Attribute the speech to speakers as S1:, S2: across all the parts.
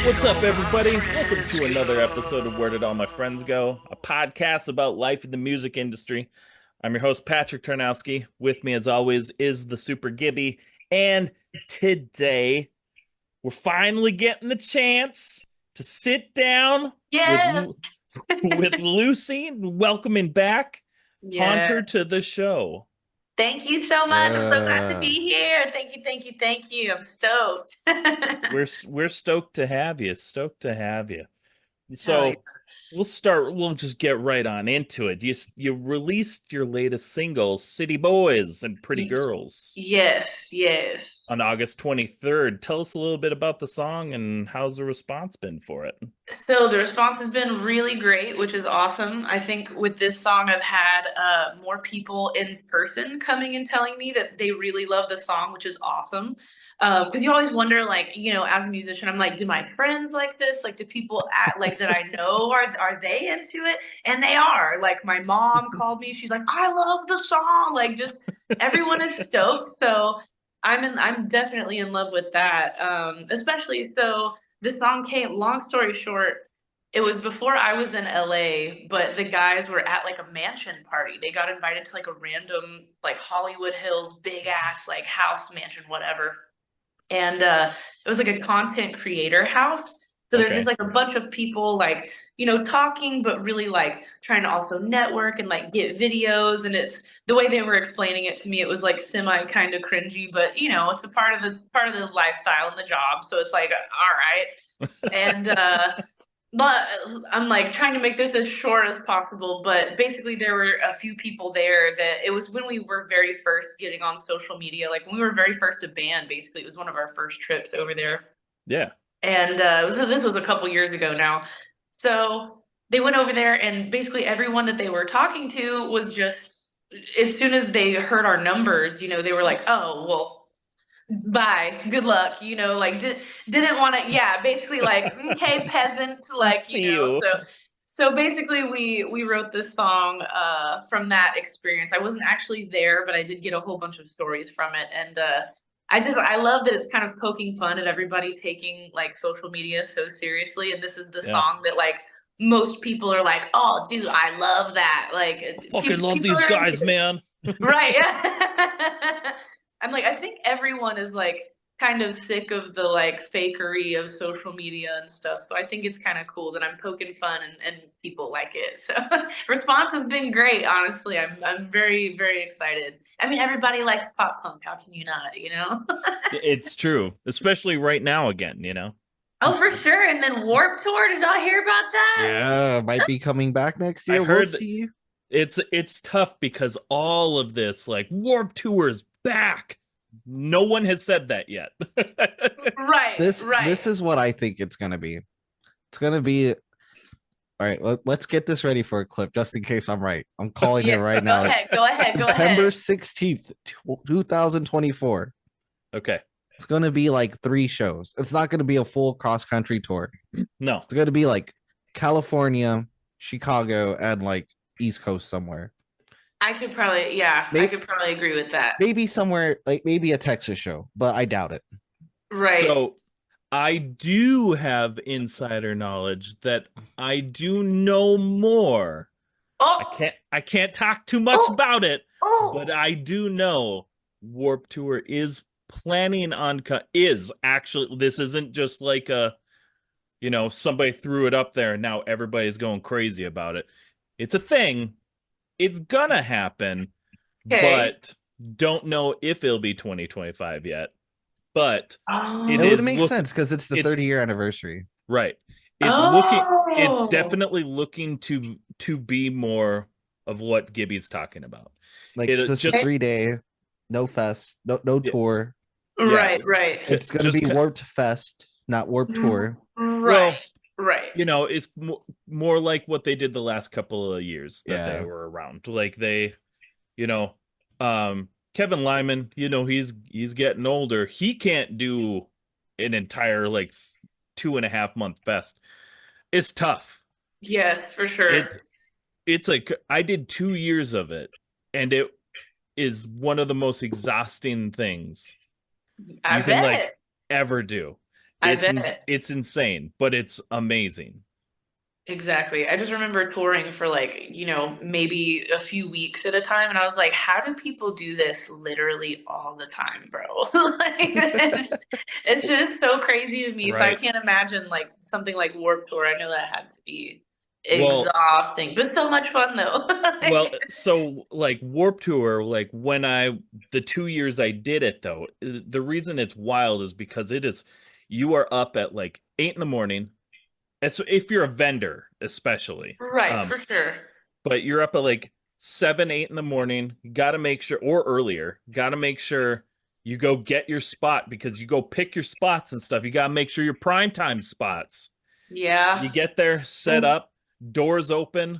S1: What's up, everybody? Welcome to another episode of Where Did All My Friends Go? A podcast about life in the music industry. I'm your host, Patrick Tarnowski. With me, as always, is the Super Gibby. And today, we're finally getting the chance to sit down with
S2: Yes.
S1: with Lucy, welcoming back
S2: Yeah.
S1: Haunter to the show.
S2: Thank you so much. I'm so glad to
S3: Uh,
S2: be here. Thank you, thank you, thank you. I'm stoked.
S1: We're stoked to have you. Stoked to have you.
S2: Hell yeah.
S1: So we'll just get right on into it. You released your latest single, City Boys and Pretty
S2: Y-
S1: Girls,
S2: Yes, yes.
S1: on August 23rd. Tell us a little bit about the song and how's the response been for it?
S2: So the response has been really great, which is awesome. I think with this song, I've had more people in person coming and telling me that they really love the song, which is awesome. Because you always wonder, like, as a musician, I'm like, do my friends like this? Like, do people like that I know are they into it? And they are. Like, my mom called me. She's like, I love the song. Like, just everyone is stoked. So I'm definitely in love with that. Especially so the song came, long story short, it was before I was in LA, but the guys were at like a mansion party. They got invited to like a random, like Hollywood Hills, big ass, like house, mansion, whatever. And it was like a content creator house. So there's just
S1: Okay.
S2: like a bunch of people like, talking, but really like trying to also network and like get videos. And it's the way they were explaining it to me, it was like semi kind of cringy, but it's a part of the lifestyle and the job. So it's like, all right. And but I'm like trying to make this as short as possible. But basically, there were a few people there that it was when we were very first getting on social media. Like when we were very first a band, basically, it was one of our first trips over there.
S1: Yeah.
S2: And this was a couple years ago now. So they went over there, and basically everyone that they were talking to was just, as soon as they heard our numbers, they were like, oh, well, bye, good luck, like didn't want to, yeah, basically like, okay, peasant, like,
S1: See you.
S2: so basically we wrote this song from that experience. I wasn't actually there, but I did get a whole bunch of stories from it. And I love that it's kind of poking fun at everybody taking like social media so seriously, and this is the
S1: Yeah.
S2: song that like most people are like, oh dude, I love that, like
S1: I fucking love
S2: people
S1: these
S2: are into
S1: guys,
S2: it.
S1: man.
S2: Right. I'm like, I think everyone is like kind of sick of the like fakery of social media and stuff. So I think it's kind of cool that I'm poking fun and people like it. So response has been great, honestly. I'm very, very excited. I mean, everybody likes pop punk. How can you not?
S1: It's true, especially right now again.
S2: Oh, for sure. And then Warp Tour, did y'all hear about that?
S3: yeah, might be coming back next
S1: I
S3: year. We'll
S1: heard
S3: see.
S1: it's tough because all of this like Warp Tour's back. No one has said that yet.
S2: Right,
S3: This
S2: right.
S3: is what I think it's gonna be. It's gonna be all right. Let's get this ready for a clip, just in case I'm right. I'm calling it
S2: Yeah,
S3: right
S2: go
S3: now.
S2: ahead, go ahead, go
S3: September
S2: ahead.
S3: 16th, 2024.
S1: Okay.
S3: It's gonna be like 3 shows. It's not gonna be a full cross country tour.
S1: No.
S3: It's gonna be like California, Chicago, and like East Coast somewhere.
S2: I could probably, yeah, I
S3: Maybe
S2: could probably agree with that.
S3: maybe somewhere like maybe a Texas show, but I doubt it.
S2: Right.
S1: So I do have insider knowledge that I do know more.
S2: Oh,
S1: I can't talk too much
S2: oh,
S1: about it, but
S2: oh.
S1: I do know Warp Tour is planning on is actually, this isn't just like somebody threw it up there and now everybody's going crazy about it. It's a thing. It's gonna happen,
S2: Okay.
S1: but don't know if it'll be 2025 yet. But it
S3: It would
S2: Oh.
S1: is
S3: make
S1: look
S3: sense because it's the
S1: it's
S3: 30-year anniversary.
S1: right. It's
S2: Oh.
S1: definitely looking to be more of what Gibby's talking about.
S3: Like
S1: It
S3: just a
S1: just
S3: 3 day, no fest, no
S1: yeah,
S3: tour.
S1: yeah,
S2: Right, right.
S3: It's gonna
S1: just
S3: be Warped Fest, not Warped Tour.
S2: Right,
S1: well,
S2: right.
S1: it's more like what they did the last couple of years that they
S3: Yeah.
S1: were around. Like you know, Kevin Lyman, he's getting older. He can't do an entire like 2.5 month fest. It's tough.
S2: Yes, for sure.
S1: It it's like I did 2 years of it, and it is one of the most exhausting things
S2: I
S1: you can like
S2: bet.
S1: ever do.
S2: I bet.
S1: it's insane, but it's amazing.
S2: Exactly. I just remember touring for like, maybe a few weeks at a time. And I was like, how do people do this literally all the time, bro? Like, it's just so crazy to me. So I
S1: Right.
S2: can't imagine like something like Warped Tour. I know that had to be
S1: Well,
S2: exhausting, but so much fun though.
S1: so like Warp Tour, like the 2 years I did it though, the reason it's wild is because you are up at like 8 in the morning. And so if you're a vendor, especially,
S2: Right, for sure.
S1: but you're up at like 7, 8 in the morning, you got to make sure, or earlier, got to make sure you go get your spot because you go pick your spots and stuff. You got to make sure your prime time spots. You
S2: Yeah.
S1: get there, set
S2: Ooh.
S1: up, doors open,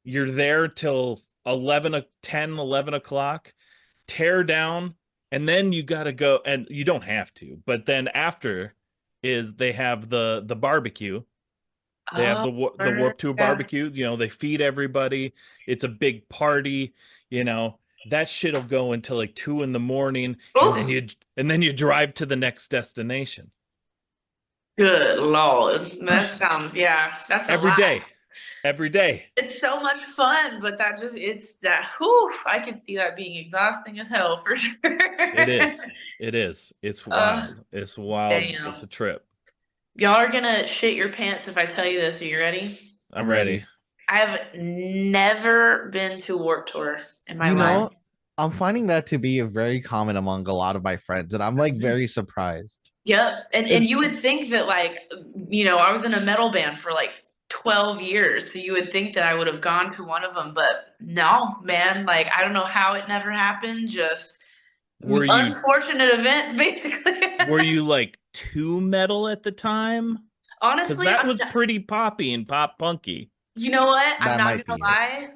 S1: you're there till 11 o'clock, tear down, and then you got to go, and you don't have to, but then after is they have the barbecue. They have
S2: Oh,
S1: the Warp Tour
S2: yeah.
S1: barbecue. They feed everybody. It's a big party. That shit'll go until like 2 in the morning, and then
S2: Oof.
S1: you drive to the next destination
S2: Good Lord. Yeah, that's a
S1: every
S2: lot.
S1: day, every day.
S2: It's so much fun, but it's that, whew, I can see that being exhausting as hell for sure.
S1: It is. It is. It's
S2: uh,
S1: wild. It's wild. It's
S2: damn.
S1: a trip.
S2: Y'all are gonna shit your pants if I tell you this. Are you ready?
S1: I'm
S3: I'm ready.
S1: ready.
S2: I've never been to Warped Tour in my
S3: You
S2: life.
S3: know, I'm finding that to be very common among a lot of my friends, and I'm like very surprised.
S2: Yep. And
S3: It,
S2: you would think that like, I was in a metal band for like 12 years, so you would think that I would have gone to one of them, but no, man, like I don't know how it never happened, just
S1: Were you
S2: unfortunate events basically.
S1: were you like too metal at the time? Because
S2: Honestly,
S1: that was pretty poppy and pop punky.
S2: you know what? I'm
S3: that
S2: not
S3: might
S2: gonna
S3: be it.
S2: lie.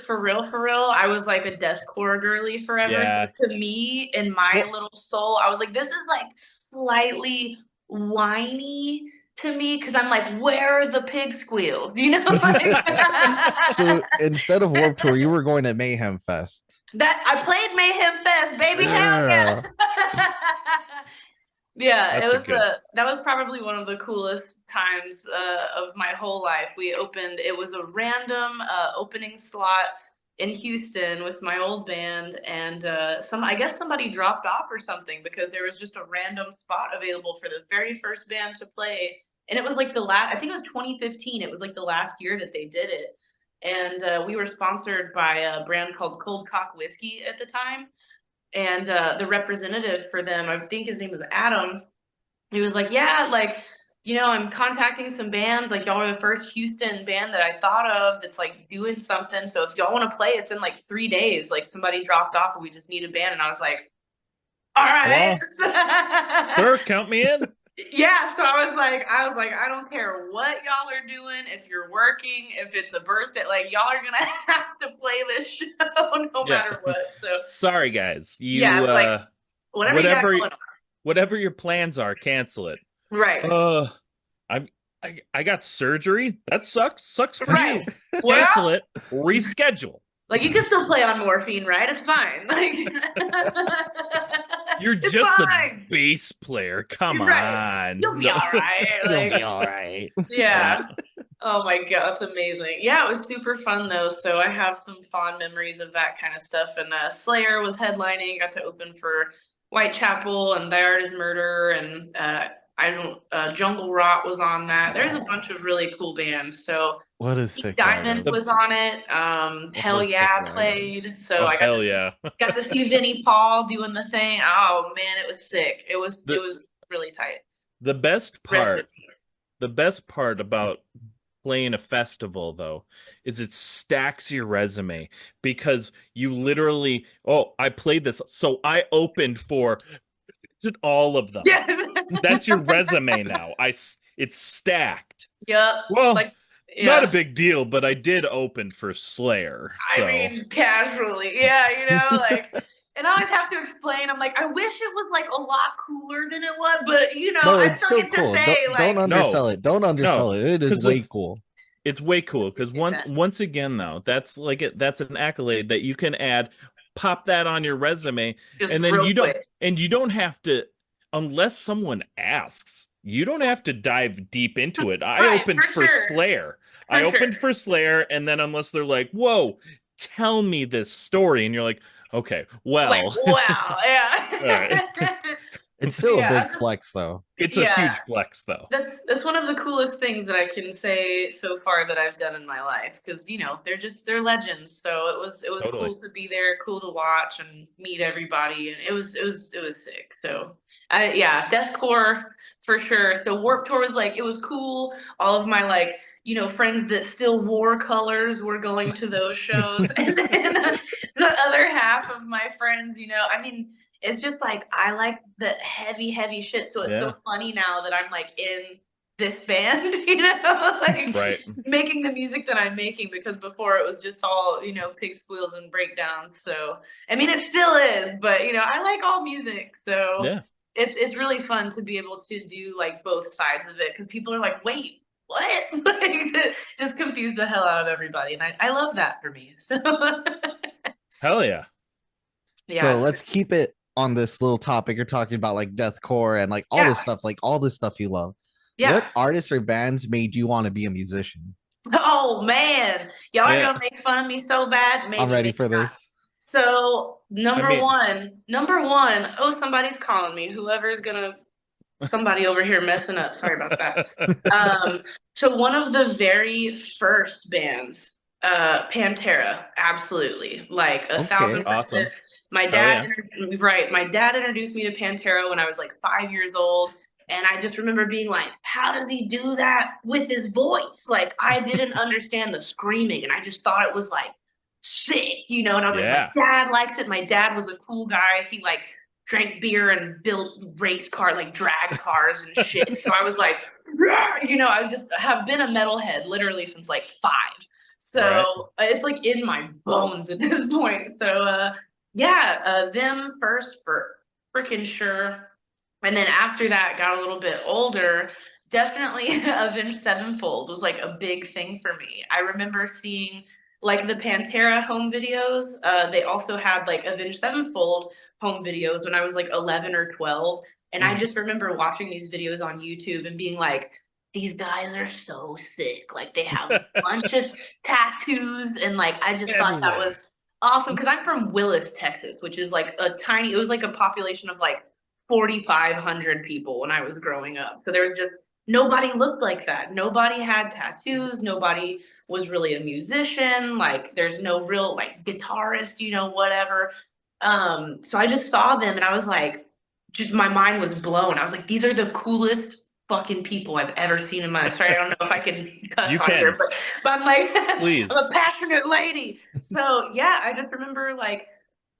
S2: For real, I was like a deathcore girly forever. So
S1: Yeah.
S2: to me, in my
S3: Well,
S2: little soul, I was like, this is like slightly whiny to me because I'm like, where are the pig squeals? Like
S3: so instead of Warp Tour, you were going to Mayhem Fest.
S2: that. I played Mayhem Fest, baby. Hell
S3: Yeah.
S2: yeah! Yeah,
S1: That's a good.
S2: that was probably one of the coolest times of my whole life. It was a random opening slot in Houston with my old band, and I guess somebody dropped off or something because there was just a random spot available for the very first band to play, and it was like the last. I think it was 2015. It was like the last year that they did it, and we were sponsored by a brand called Cold Cock Whiskey at the time, and the representative for them, I think his name was Adam, he was like, yeah, like, I'm contacting some bands, like y'all are the first Houston band that I thought of that's like doing something, so if y'all want to play, it's in like 3 days, like somebody dropped off and we just need a band. And I was like, all right.
S1: Well, sure, count me in.
S2: Yeah, so I was like, I don't care what y'all are doing, if you're working, if it's a birthday, like y'all are gonna have to play this show no
S1: Yeah.
S2: matter what. So
S1: Sorry, guys.
S2: yeah, it's like whatever you got
S1: Whatever
S2: going on.
S1: whatever your plans are, cancel it.
S2: Right.
S1: I'm I got surgery. That sucks. Sucks for
S2: Right.
S1: you.
S2: Well,
S1: Cancel it. Reschedule.
S2: like you can still play on morphine, right? It's fine. Like
S1: You're
S2: it's
S1: just the
S2: fine.
S1: bass player. Come
S2: You're right.
S1: on.
S2: You'll be
S1: No.
S2: all right.
S3: You'll
S2: Like,
S3: be all right.
S2: yeah. Oh my God, it's amazing. Yeah, it was super fun though. So I have some fond memories of that kind of stuff. And Slayer was headlining, got to open for Whitechapel and Thy Art is Murder, and I don't Jungle Rot was on that. There's a bunch of really cool bands. So
S3: What a
S2: Pete
S3: sick
S2: Diamond
S3: lineup.
S2: was on it.
S3: What
S2: Hell
S3: a sick
S2: Yeah
S3: lineup.
S2: played. So
S1: Oh,
S2: I
S1: hell yeah.
S2: got to see Vinnie Paul doing the thing. Oh man, it was sick. It
S1: The
S2: was really tight.
S1: the best
S2: Rest in
S1: part,
S2: peace.
S1: the best part about playing a festival though is it stacks your resume because you literally, oh, I played this, so I opened for all of them.
S2: Yeah.
S1: That's your resume now. It's stacked.
S2: Yep.
S1: Well,
S2: Like
S1: not a
S2: yeah.
S1: big deal, but I did open for Slayer,
S2: I
S1: so
S2: mean, casually. Yeah, like, and I always have to explain. I'm like, I wish it was like a lot cooler than it was, but
S3: No,
S2: I
S3: it's
S2: still
S3: still
S2: get to
S3: cool.
S2: say
S3: Don't
S2: like,
S1: no,
S3: undersell it. Don't
S1: no,
S3: undersell it. It is
S1: because
S3: way cool.
S1: it's way cool. Because
S2: yeah,
S1: once again, though, that's an accolade that you can add, pop that on your resume,
S2: just
S1: and then
S2: real quick.
S1: you don't have to, unless someone asks. you don't have to dive deep into it. I
S2: Right,
S1: opened
S2: for
S1: for
S2: sure.
S1: Slayer. I
S2: For
S1: opened
S2: sure.
S1: for Slayer, and then unless they're like, "Whoa, tell me this story," and you're like, "Okay,
S2: Like,
S1: well,
S2: wow,
S1: all right."
S2: yeah.
S3: It's
S2: But
S3: still a
S2: yeah,
S3: big flex though.
S1: It's a
S2: yeah,
S1: huge flex, though.
S2: that's one of the coolest things that I can say so far that I've done in my life because they're legends. So it was
S1: Totally.
S2: cool to be there, cool to watch and meet everybody, and it was sick. So I yeah, deathcore for sure. So Warped Tour was like it was cool. All of my like friends that still wore colors were going to those shows, and then the other half of my friends, I mean it's just like I like the heavy, heavy shit. So it's
S1: Yeah.
S2: so funny now that I'm like in this band, like
S1: Right.
S2: making the music that I'm making because before it was just all, pig squeals and breakdowns. So I mean it still is, but I like all music. So
S1: Yeah.
S2: it's really fun to be able to do like both sides of it because people are like, wait, what? Like just confuse the hell out of everybody. And I love that for me. So
S1: Hell yeah.
S2: yeah,
S3: So let's keep it on this little topic. You're talking about like deathcore and
S2: yeah,
S3: like all this stuff you love.
S2: yeah.
S3: What artists or bands made you want to be a musician?
S2: Oh man, y'all are
S1: Yeah.
S2: gonna make fun of me so bad.
S3: I'm
S2: Maybe,
S3: ready
S2: maybe
S3: for
S2: not.
S3: this.
S2: So
S1: I
S2: number
S1: mean,
S2: one, number one. Oh, somebody's calling me. Whoever's gonna, somebody over here messing up. Sorry about that. Um, so one of the very first bands, Pantera, absolutely, like a thousand
S3: Okay.
S2: percent.
S1: awesome.
S2: My
S1: Hell
S2: dad,
S1: yeah.
S2: right? My dad introduced me to Pantera when I was like 5 years old, and I just remember being like, "How does he do that with his voice?" Like I didn't understand the screaming, and I just thought it was like sick. And I was like, "My
S1: Yeah.
S2: dad likes it." My dad was a cool guy. He like drank beer and built race car like drag cars and shit. So I was like, I was just have been a metalhead literally since like 5.
S1: Right.
S2: So it's like in my bones at this point. So yeah, them first for freaking sure. And then after that, got a little bit older. Definitely Avenged Sevenfold was like a big thing for me. I remember seeing like the Pantera home videos. They also had like Avenged Sevenfold home videos when I was like 11 or 12. And I
S1: Mhm.
S2: just remember watching these videos on YouTube and being like, these guys are so sick. Like they have a bunch of tattoos. And like, I just thought that
S1: Everywhere.
S2: was awesome. Cause I'm from Willis, Texas, which is like it was like a population of like 4,500 people when I was growing up. So there was just nobody looked like that. Nobody had tattoos. Nobody was really a musician. Like there's no real like guitarist, whatever. So I just saw them and I was like, just my mind was blown. I was like, these are the coolest fucking people I've ever seen in my life. Sorry, I don't know if I can cuss
S1: You
S2: on here,
S1: can.
S2: but I'm like, I'm a
S1: Please.
S2: passionate lady. So yeah, I just remember like,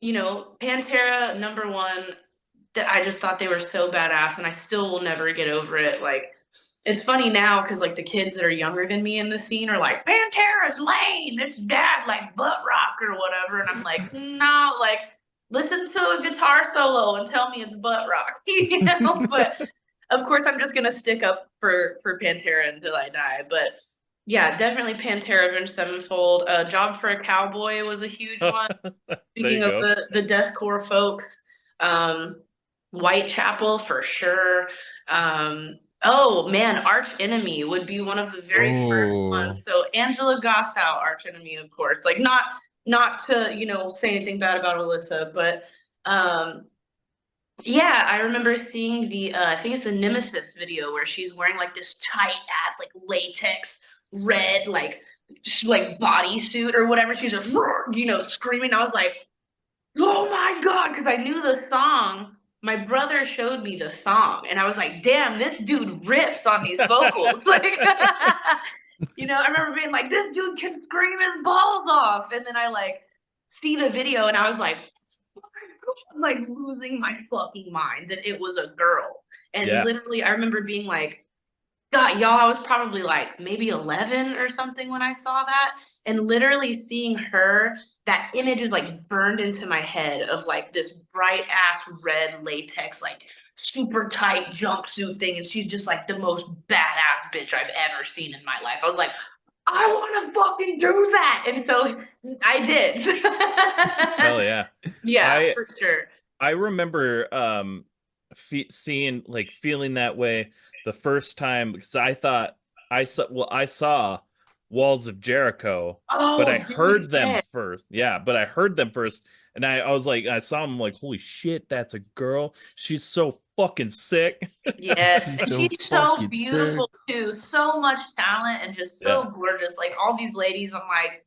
S2: Pantera number one, that I just thought they were so badass and I still will never get over it. Like it's funny now because like the kids that are younger than me in the scene are like, Pantera's lame. It's dad like butt rock or whatever. And I'm like, no, like listen to a guitar solo and tell me it's butt rock. But of course I'm just gonna stick up for Pantera until I die. But yeah, definitely Pantera, Avenged Sevenfold. Job for a Cowboy was a huge one.
S1: There
S2: Speaking
S1: you
S2: of
S1: go.
S2: the deathcore folks, um, Whitechapel for sure. Oh man, Arch Enemy would be one of the very first
S3: Oh,
S2: ones. So Angela Gossow, Arch Enemy, of course. Like not to say anything bad about Alyssa, but um, yeah, I remember seeing the I think it's the Nemesis video where she's wearing like this tight ass like latex red like bodysuit or whatever. She's just screaming. I was like, oh my God, because I knew the song. My brother showed me the song, and I was like, damn, this dude rips on these vocals. Like, I remember being like, this dude can scream his balls off. And then I like see the video, and I was like, I'm like losing my fucking mind that it was a girl. And
S1: Yeah.
S2: literally, I remember being like, God, y'all, I was probably like maybe 11 or something when I saw that. And literally seeing her, that image is like burned into my head of like this bright ass red latex, like super tight jumpsuit thing. And she's just like the most badass bitch I've ever seen in my life. I was like, I want to fucking do that. And so I did.
S1: Hell yeah.
S2: Yeah,
S1: I
S2: for sure.
S1: I remember seeing like feeling that way the first time because I saw Walls of Jericho, but I
S2: Oh, dude,
S1: heard them
S2: yeah.
S1: first. Yeah, but I heard them first, and I was like, I saw them like, holy shit, that's a girl. She's so fucking sick.
S2: Yes,
S3: She's
S2: and
S3: so
S2: she's so
S3: fucking sick.
S2: beautiful too. So much talent and just so
S1: Yeah.
S2: gorgeous. Like all these ladies, I'm like,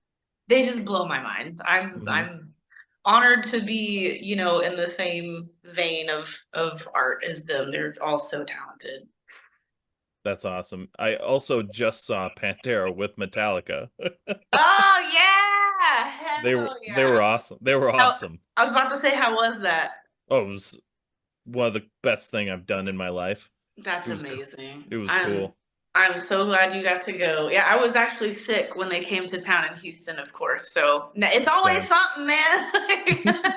S2: they just blow my mind. I'm
S1: Hmm.
S2: I'm honored to be, in the same vein of art as them. They're all so talented.
S1: That's awesome. I also just saw Pantera with Metallica.
S2: Oh yeah,
S1: They were
S2: hell
S1: they
S2: yeah.
S1: were awesome. They were
S2: How,
S1: awesome.
S2: I was about to say, how was that?
S1: Oh, it was one of the best thing I've done in my life.
S2: That's
S1: It was
S2: amazing.
S1: it was
S2: I'm
S1: cool.
S2: I'm so glad you got to go. Yeah, I was actually sick when they came to town in Houston, of course. So it's always
S1: Same.
S2: something, man.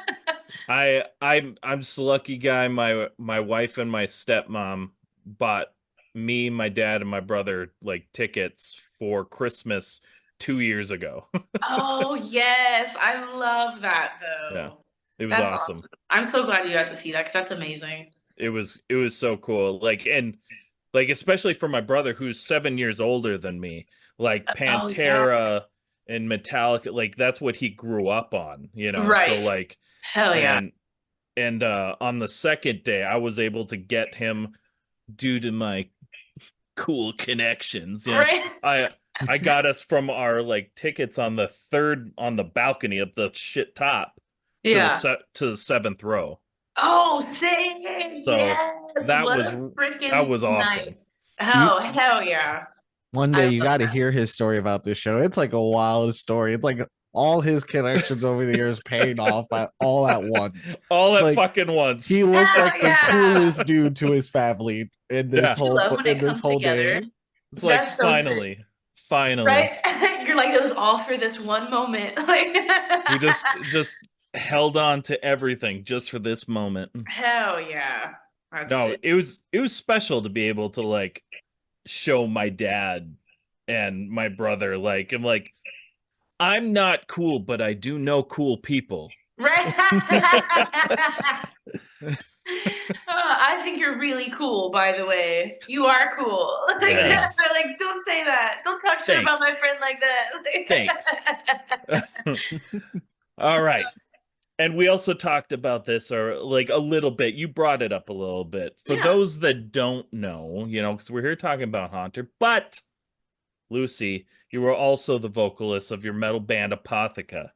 S1: I'm just a lucky guy. My wife and my stepmom bought me, my dad, and my brother like tickets for Christmas 2 years ago.
S2: Oh yes, I love that
S1: Yeah.
S2: though.
S1: It was
S2: That's
S1: awesome.
S2: awesome. I'm so glad you got to see that because that's amazing.
S1: It was so cool. Like especially for my brother who's 7 years older than me, like
S2: Oh yeah.
S1: Pantera and Metallica, like that's what he grew up on. So
S2: Right.
S1: like
S2: Hell yeah.
S1: and on the second day I was able to get him due to my cool connections.
S2: Right.
S1: I I got us from our like tickets on the third on the balcony of the shit top to the
S2: Yeah.
S1: seventh row.
S2: Oh, sick.
S1: So
S2: Yes.
S1: that
S2: What
S1: was
S2: a
S1: that
S2: freaking
S1: was
S2: night.
S1: awesome.
S3: You
S2: Oh, hell yeah.
S3: One
S2: I
S3: day you
S2: love
S3: got to
S2: that.
S3: hear his story about this show. It's like a wild story. It's like all his connections over the years paying off all at once.
S1: All at
S3: Like
S1: fucking once.
S3: he looks
S2: Hell
S3: like the
S2: yeah.
S3: coolest dude to his family in
S1: Yeah.
S2: You love when
S3: in
S2: it
S3: this
S2: comes
S3: whole
S2: together.
S3: day.
S1: It's like
S2: That's so sick.
S1: finally.
S2: Right? You're like, it was all for this one moment. Like,
S1: We just held on to everything just for this moment.
S2: hell yeah. That's
S1: No,
S2: sick.
S1: it was special to be able to like show my dad and my brother like I'm not cool, but I do know cool people.
S2: Right? I think you're really cool, by the way. You are cool. Like,
S1: Thanks.
S2: like, don't say that. Don't talk shit about
S1: Thanks.
S2: my friend like
S1: Thanks.
S2: that.
S1: All right. And we also talked about this or like a little bit. You brought it up a little bit. For
S2: Yeah.
S1: those that don't know, because we're here talking about Haunter, but Lucy, you were also the vocalist of your metal band Apotheca.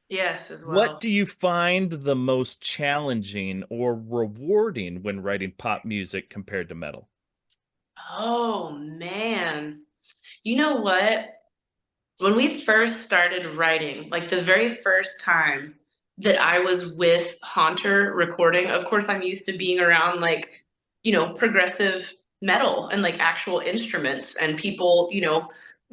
S2: Yes, as
S1: What
S2: well.
S1: do you find the most challenging or rewarding when writing pop music compared to metal?
S2: Oh, man. You know what? When we first started writing, like the very first time that I was with Haunter recording, of course, I'm used to being around like, progressive metal and like actual instruments and people,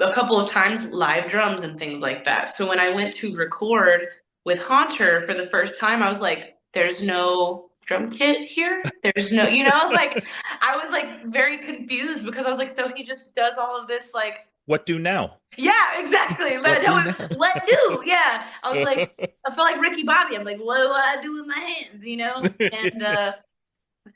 S2: a couple of times live drums and things like that. So when I went to record with Haunter for the first time, I was like, there's no drum kit here. There's no, like I was like very confused because I was like, so he just does all of this like
S1: What do now?
S2: yeah, exactly.
S3: What
S2: No,
S3: do now?
S2: what do? Yeah. I was like, I felt like Ricky Bobby. I'm like, what do I do with my hands? And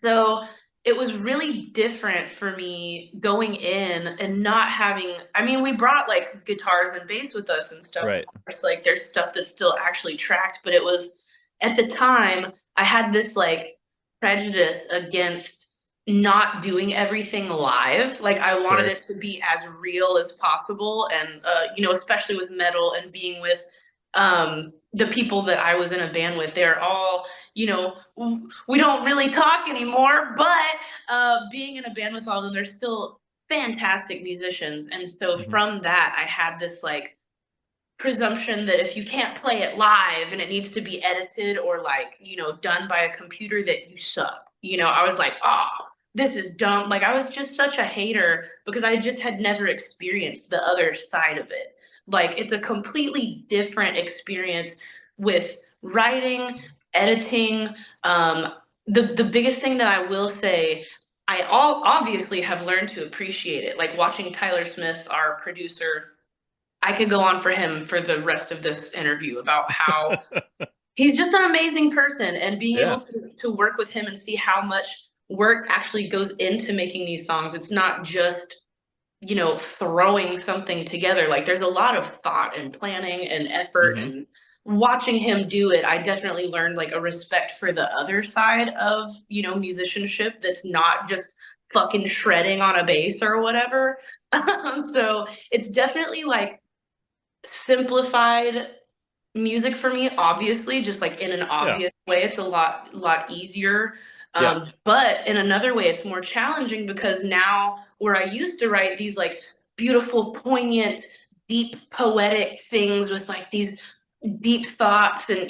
S2: so it was really different for me going in and not having, I mean, we brought like guitars and bass with us and stuff. Of
S1: Right.
S2: course, like there's stuff that's still actually tracked, but it was at the time I had this like prejudice against not doing everything live. Like I wanted
S1: Sure.
S2: it to be as real as possible. And, especially with metal and being with, the people that I was in a band with, they're all, we don't really talk anymore, but being in a band with all of them, they're still fantastic musicians. And so
S1: Mhm.
S2: from that, I had this like presumption that if you can't play it live and it needs to be edited or like, done by a computer that you suck. I was like, oh, this is dumb. Like I was just such a hater because I just had never experienced the other side of it. Like it's a completely different experience with writing, editing. The biggest thing that I will say, obviously have learned to appreciate it. Like watching Tyler Smith, our producer, I could go on for him for the rest of this interview about how he's just an amazing person and being able
S1: Yeah.
S2: to work with him and see how much work actually goes into making these songs. It's not just, throwing something together. Like there's a lot of thought and planning and effort,
S1: Hmm.
S2: and watching him do it, I definitely learned like a respect for the other side of, musicianship that's not just fucking shredding on a bass or whatever. So it's definitely like simplified music for me, obviously, just like in an
S1: Yeah.
S2: obvious way. It's a lot easier.
S1: Yeah.
S2: But in another way, it's more challenging because now where I used to write these like beautiful, poignant, deep, poetic things with like these deep thoughts and,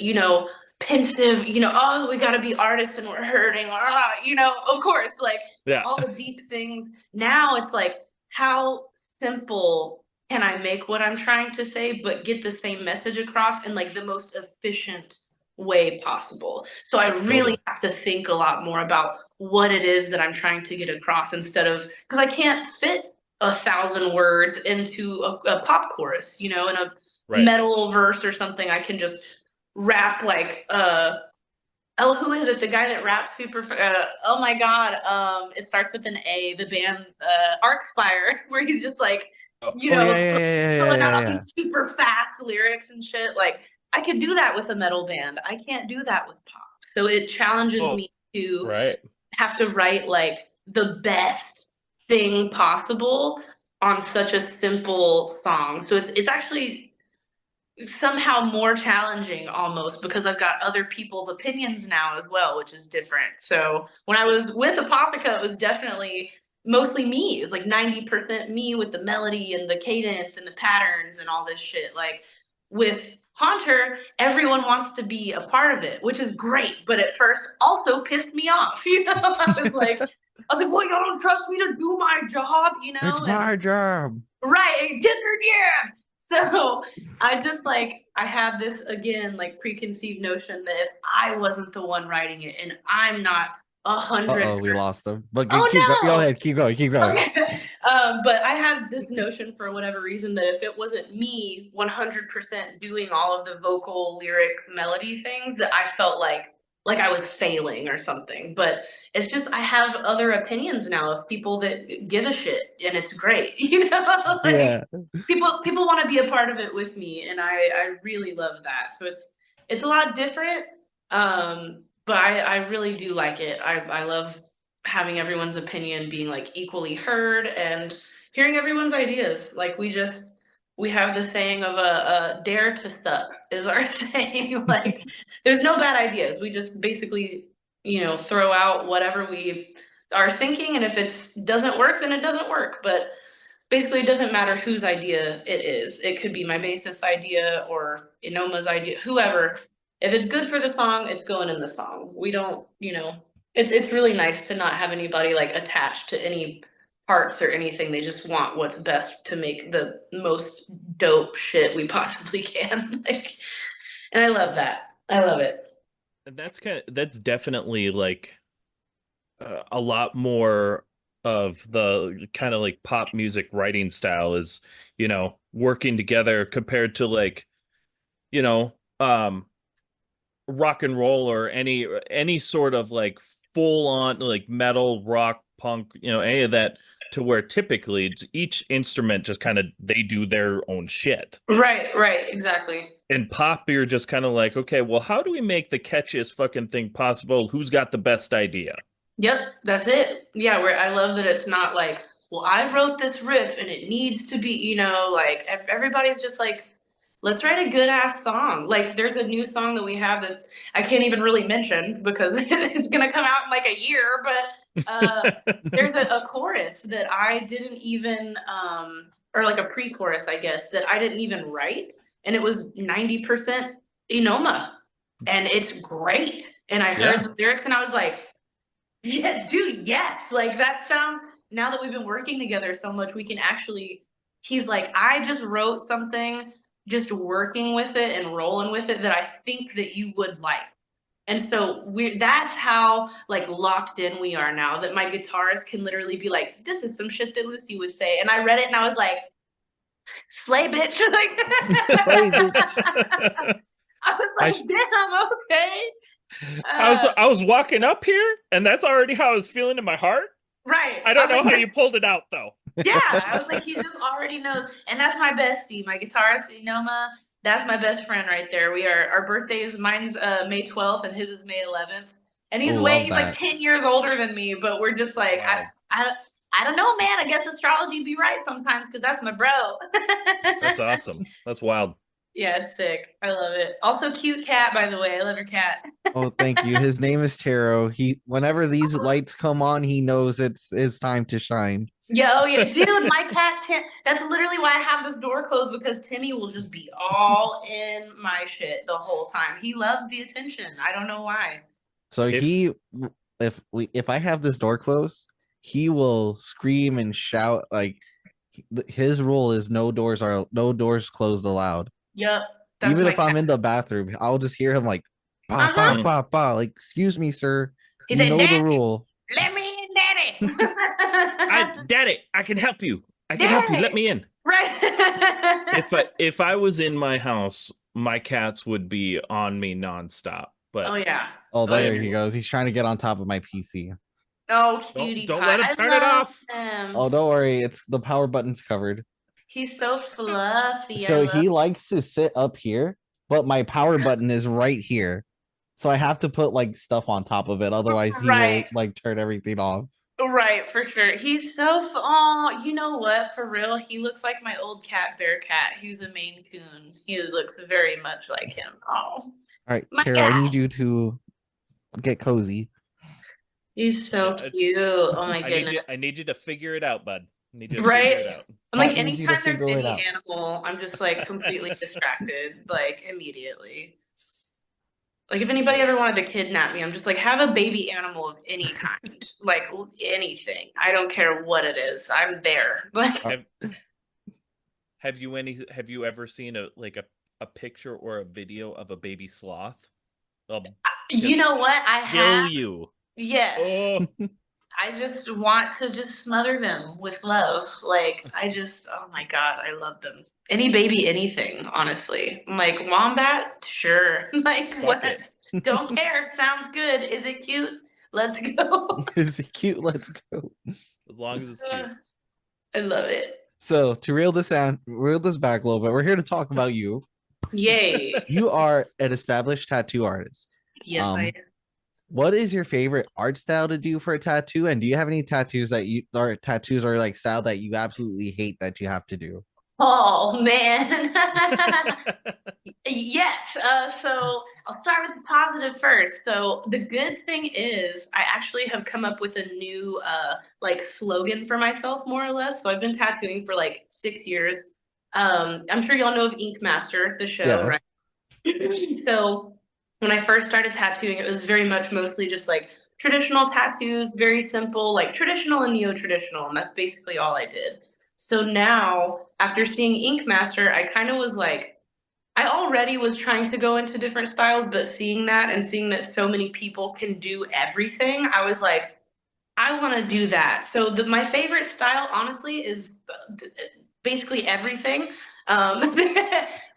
S2: pensive, oh, we got to be artists and we're hurting, of course, like
S1: Yeah.
S2: all the deep things. Now it's like, how simple can I make what I'm trying to say, but get the same message across in like the most efficient way possible? So I really
S1: Totally.
S2: have to think a lot more about what it is that I'm trying to get across instead of, because I can't fit 1,000 words into a pop chorus, in a
S1: Right.
S2: metal verse or something. I can just rap like oh, who is it? The guy that raps super. Oh my god! It starts with an A. The band Arcspire, where he's just like,
S1: Oh,
S3: Oh yeah, yeah, yeah, yeah,
S2: throwing
S3: yeah,
S2: out
S3: yeah,
S2: all
S3: yeah.
S2: these super fast lyrics and shit. Like I could do that with a metal band. I can't do that with pop. So it challenges
S1: oh,
S2: me to
S1: right.
S2: have to write like the best thing possible on such a simple song. So it's actually somehow more challenging almost because I've got other people's opinions now as well, which is different. So when I was with Apotheca, it was definitely mostly me. It's like 90% me with the melody and the cadence and the patterns and all this shit. Like with Haunter, everyone wants to be a part of it, which is great, but at first also pissed me off. Well, y'all don't trust me to do my job,
S3: It's
S2: and
S3: my job.
S2: right, get their jab. So I just like I had this again like preconceived notion that if I wasn't the one writing it and I'm not a hundred
S3: Uh-oh, we
S2: percent,
S3: lost him. But keep going. Go
S2: oh
S3: ahead. Keep going. Keep
S2: no,
S3: going.
S2: okay. But I had this notion for whatever reason that if it wasn't me 100% doing all of the vocal, lyric, melody things, that I felt like I was failing or something. But it's just I have other opinions now of people that give a shit, and it's great, like
S3: Yeah.
S2: people want to be a part of it with me, and I really love that. So it's a lot different, but I really do like it. I love having everyone's opinion being like equally heard and hearing everyone's ideas. Like we have the saying of a dare to suck is our saying. Like there's no bad ideas. We just basically, throw out whatever we are thinking, and if it doesn't work, then it doesn't work. But basically it doesn't matter whose idea it is. It could be my bassist idea or Inoma's idea, whoever. If it's good for the song, it's going in the song. We don't, it's really nice to not have anybody like attached to any parts or anything. They just want what's best to make the most dope shit we possibly can. Like, and I love that. I love it.
S1: And that's definitely like a lot more of the kind of like pop music writing style is, working together compared to like, you know, um rock and roll or any sort of like full on like metal, rock, punk, any of that, to where typically each instrument just kind of they do their own shit.
S2: Right, exactly.
S1: In pop, you're just kind of like, okay, well, how do we make the catchiest fucking thing possible? Who's got the best idea?
S2: Yep, that's it. Yeah, where I love that it's not like, well, I wrote this riff and it needs to be, like everybody's just like, let's write a good ass song. Like there's a new song that we have that I can't even really mention because it's gonna come out in like a year, but there's a chorus that I didn't even or like a pre-chorus, I guess, that I didn't even write, and it was 90% Enoma. And it's great. And I heard
S1: Yeah.
S2: the lyrics and I was like, yeah, dude, yes. Like that sound, now that we've been working together so much, we can actually, he's like, I just wrote something, just working with it and rolling with it that I think that you would like. And so that's how like locked in we are now that my guitarist can literally be like, this is some shit that Lucy would say. And I read it and I was like, slay bitch. Like
S3: Slay, bitch.
S2: I was
S1: I
S2: like, damn, okay. Uh,
S1: I was walking up here, and that's already how I was feeling in my heart.
S2: right.
S1: I
S2: I
S1: don't
S2: was
S1: know how
S2: like,
S1: you pulled it out though.
S2: yeah, I was like, he just already knows. And that's my bestie, my guitarist, Inoma. That's my best friend right there. Our birthdays, mine's May 12th and his is May 11th. And
S3: Oh, love
S2: he's like
S3: that.
S2: 10 years older than me, but we're just like,
S1: Wild.
S2: I don't know, man. I guess astrology be right sometimes because that's my bro.
S1: That's awesome. That's wild.
S2: Yeah, it's sick. I love it. Also, cute cat, by the way. I love your cat.
S3: Oh, thank you. His name is Taro. He whenever these lights come on, he knows it's time to shine.
S2: Yeah, oh yeah, dude, my cat Tim. That's literally why I have this door closed because Timmy will just be all in my shit the whole time. He loves the attention. I don't know why.
S3: So
S1: If
S3: if I have this door closed, he will scream and shout like his rule is no doors closed allowed.
S2: Yep, that's
S3: Even
S2: my
S3: if I'm
S2: cat.
S3: in the bathroom, I'll just hear him like ba ba
S2: Uh-huh.
S1: Mm.
S3: ba ba like excuse me, sir.
S2: He
S3: You
S2: said,
S3: know the
S2: "Daddy,
S3: rule.
S2: let me in,
S1: I
S2: Daddy."
S1: Daddy, I can help you. I can help you. Let
S2: Daddy.
S1: me in.
S2: Right.
S1: If I was in my house, my cats would be on me nonstop.
S2: Oh
S1: But
S2: yeah.
S3: Oh,
S2: Oh
S1: I
S2: yeah.
S3: there
S1: am
S3: he goes. He's trying to get on top of my PC.
S2: Oh, cutie
S1: don't
S2: pie.
S1: let him
S2: I
S1: turn it
S2: love
S1: off.
S2: him.
S3: Oh, don't worry, it's the power button's covered.
S2: He's so fluffy. I
S3: So
S2: love.
S3: he likes to sit up here, but my power button is right here. So I have to put like stuff on top of it, otherwise he
S2: Right.
S3: will like turn everything off.
S2: Right, for sure. He's so oh, you know what? For real, he looks like my old cat, Bear Cat. He's a Maine Coon. He looks very much like him. Oh,
S3: All right,
S2: my
S3: Tara, I
S2: guy.
S3: need you to get cozy.
S2: He's so
S1: Yeah,
S2: cute. Oh my goodness.
S1: I need you to figure it out, bud. I need you to figure
S2: Right?
S1: it out.
S2: I'm like,
S3: Pat needs you to
S2: anytime there's
S3: figure it
S2: any
S3: out.
S2: animal, I'm just like completely distracted, like immediately. Like if anybody ever wanted to kidnap me, I'm just like, have a baby animal of any kind, like anything. I don't care what it is. I'm there. Like,
S3: Uh,
S1: Have have you ever seen a picture or a video of a baby sloth? They'll
S2: you
S1: just
S2: know what? I have.
S1: kill you.
S2: Yes.
S1: Oh,
S2: I just want to just smother them with love. Like I just, oh my God, I love them. Any baby, anything, honestly. I'm like wombat, sure. Like
S1: fuck
S2: what?
S1: it.
S2: Don't care. Sounds good. Is it cute? Let's go.
S3: Is it cute? Let's go.
S1: As long as it's cute.
S2: I love it.
S3: So to reel this back a little bit, we're here to talk about you.
S2: Yay.
S3: You are an established tattoo artist.
S2: Yes, I
S3: Um,
S2: am.
S3: what is your favorite art style to do for a tattoo? And do you have any tattoos or like style that you absolutely hate that you have to do?
S2: Oh man. Yes. So I'll start with the positive first. So the good thing is I actually have come up with a new like slogan for myself more or less. So I've been tattooing for like 6 years. I'm sure y'all know of Ink Master, the show,
S3: Yeah.
S2: right? So when I first started tattooing, it was very much mostly just like traditional tattoos, very simple, like traditional and neo-traditional, and that's basically all I did. So now, after seeing Ink Master, I kind of was like, I already was trying to go into different styles, but seeing that and seeing that so many people can do everything, I was like, I want to do that. So my favorite style, honestly, is basically everything. Um,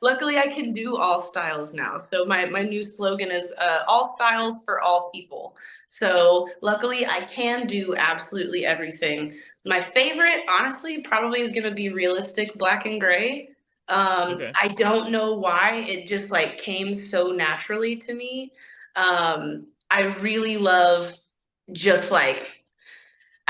S2: Luckily, I can do all styles now. So my new slogan is all styles for all people. So luckily, I can do absolutely everything. My favorite, honestly, probably is going to be realistic black and gray.
S1: Okay.
S2: I don't know why it just like came so naturally to me. I really love just like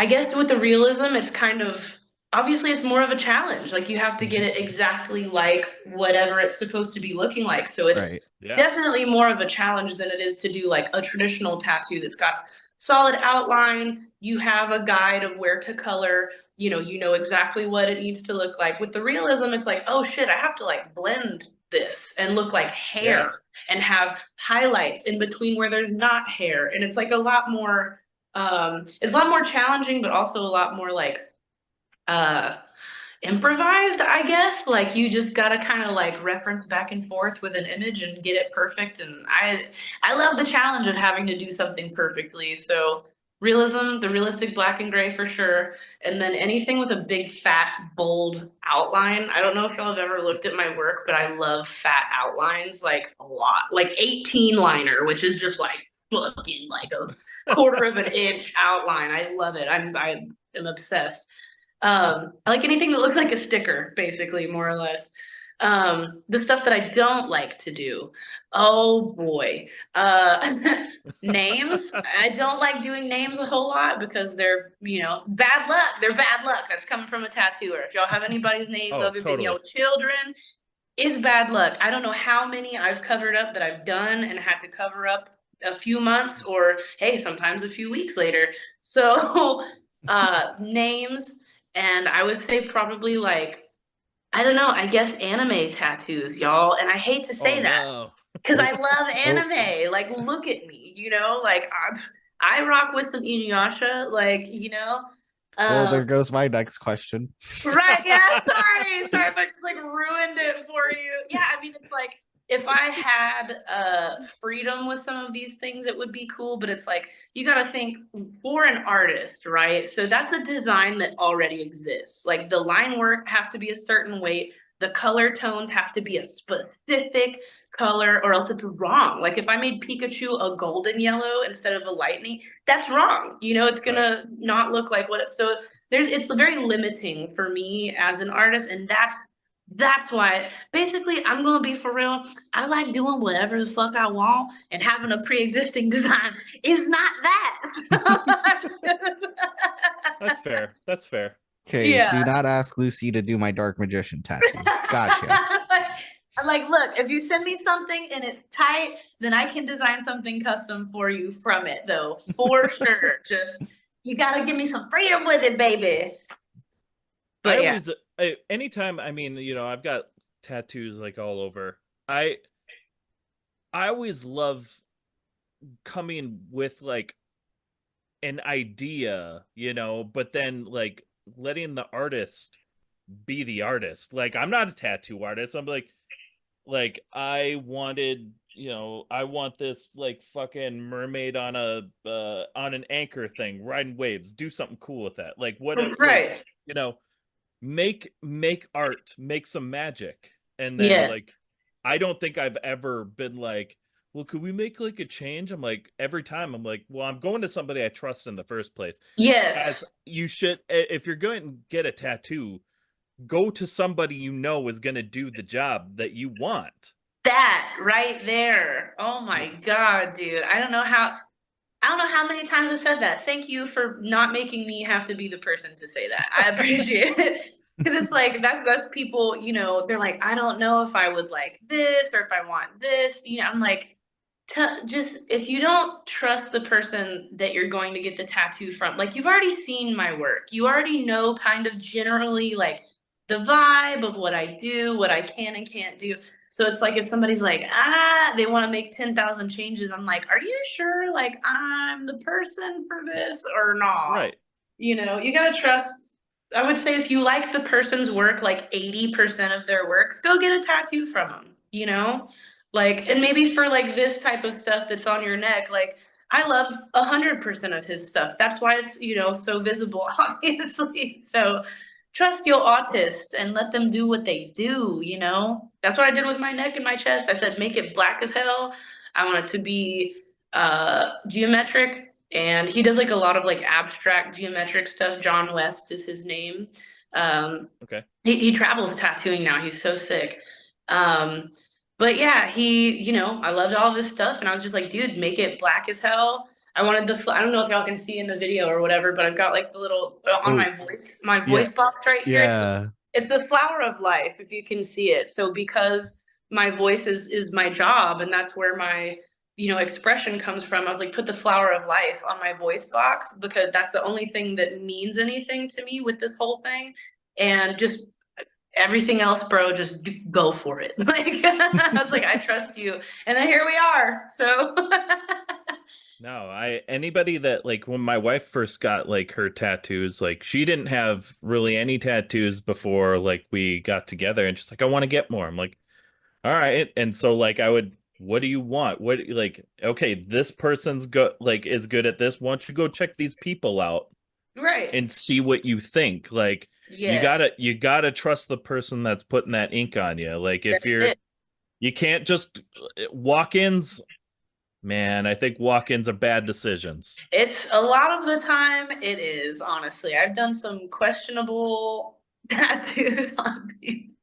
S2: I guess with the realism, it's kind of obviously it's more of a challenge. Like you have to get
S3: Mhm.
S2: it exactly like whatever it's supposed to be looking like. So
S3: Right.
S2: it's
S1: Yeah.
S2: definitely more of a challenge than it is to do like a traditional tattoo that's got solid outline. You have a guide of where to color. You know exactly what it needs to look like. With the realism, it's like, oh shit, I have to like blend this and look like hair
S1: Yeah.
S2: and have highlights in between where there's not hair. And it's like a lot more it's a lot more challenging, but also a lot more like uh improvised, I guess. Like you just gotta kind of like reference back and forth with an image and get it perfect. And I love the challenge of having to do something perfectly. So realism, the realistic black and gray for sure. And then anything with a big fat bold outline. I don't know if y'all have ever looked at my work, but I love fat outlines like a lot. Like 18 liner, which is just like fucking like a quarter of an inch outline. I love it. I am obsessed. I like anything that looks like a sticker, basically, more or less. The stuff that I don't like to do. Oh boy. Names. I don't like doing names a whole lot because they're, bad luck. They're bad luck. That's coming from a tattooer. If y'all have anybody's names
S1: Oh,
S2: other than,
S1: totally.
S2: children, it's bad luck. I don't know how many I've covered up that I've done and had to cover up a few months or hey, sometimes a few weeks later. So names, and I would say probably like, I don't know, I guess anime tattoos, y'all. And I hate to
S1: Oh
S2: say that
S1: no.
S2: because I
S3: Oh,
S2: love
S3: oh,
S2: anime. Like, look at me, like I rock with some Inuyasha,
S3: well, there
S2: Um,
S3: goes my next question.
S2: Right, yeah, sorry if I just like ruined it for you. Yeah, I mean it's like if I had freedom with some of these things it would be cool, but it's like you got to think for an artist, right? So that's a design that already exists. Like the line work has to be a certain weight, the color tones have to be a specific color or else it's wrong. Like if I made Pikachu a golden yellow instead of a lightning, that's wrong. It's going
S1: Right.
S2: to not look like what it so it's very limiting for me as an artist, and that's why basically I'm gonna be for real. I like doing whatever the fuck I want, and having a pre-existing design is not that.
S1: That's fair. That's fair.
S3: Okay, do
S2: Yeah.
S3: not ask Lucy to do my dark magician tattoo. Gotcha.
S2: I'm like, look, if you send me something and it's tight, then I can design something custom for you from it, though, for sure. Just you gotta give me some freedom with it, baby.
S1: I
S2: But yeah.
S1: always, anytime, I mean, I've got tattoos like all over. I I always love coming with like an idea, but then like letting the artist be the artist. Like I'm not a tattoo artist. I'm like I want this like fucking mermaid on a on an anchor thing riding waves. Do something cool with that. Like what like
S2: Right.
S1: you know make art, make some magic. And then
S2: Yes.
S1: like I don't think I've ever been like, well, could we make like a change? I'm like every time I'm like, well, I'm going to somebody I trust in the first place. As
S2: Yes.
S1: you should, if you're going to get a tattoo, go to somebody is going to do the job that you want.
S2: That right there. Oh my God, dude. I don't know how many times I said that. Thank you for not making me have to be the person to say that. I appreciate it. Because it's like that's people, they're like, I don't know if I would like this or if I want this. I'm like, just if you don't trust the person that you're going to get the tattoo from, like you've already seen my work, you already know kind of generally like the vibe of what I do, what I can and can't do. So it's like if somebody's like, they want to make 10,000 changes, I'm like, are you sure like I'm the person for this or not?
S1: Right.
S2: You gotta trust. I would say if you like the person's work, like 80% of their work, go get a tattoo from them. Like, and maybe for like this type of stuff that's on your neck, like I love 100% of his stuff. That's why it's, so visible, obviously. So trust your autists and let them do what they do. That's what I did with my neck and my chest. I said, make it black as hell. I want it to be geometric. And he does like a lot of like abstract geometric stuff. John West is his name. Um,
S1: Okay.
S2: he travels tattooing now. He's so sick. Um, but yeah, I loved all this stuff, and I was just like, dude, make it black as hell. I wanted I don't know if y'all can see in the video or whatever, but I've got like the little on
S3: Oh,
S2: my
S3: yeah,
S2: voice box right here.
S3: yeah.
S2: It's the flower of life, if you can see it. So because my voice is my job, and that's where my expression comes from. I was like, put the flower of life on my voice box because that's the only thing that means anything to me with this whole thing. And just everything else, bro, just go for it. Like I was like, I trust you. And then here we are. So
S1: No, anybody that like when my wife first got like her tattoos, like she didn't have really any tattoos before like we got together and she's like, I want to get more. I'm like, all right. And so like I would, what do you want? What like, okay, this person's is good at this. Why don't you go check these people out
S2: right.
S1: and see what you think? Like
S2: Yes.
S1: you gotta trust the person that's putting that ink on you. Like if
S2: That's it.
S1: you can't just walk-ins, Man, I think walk-ins are bad decisions.
S2: It's a lot of the time it is, honestly. I've done some questionable tattoos on people.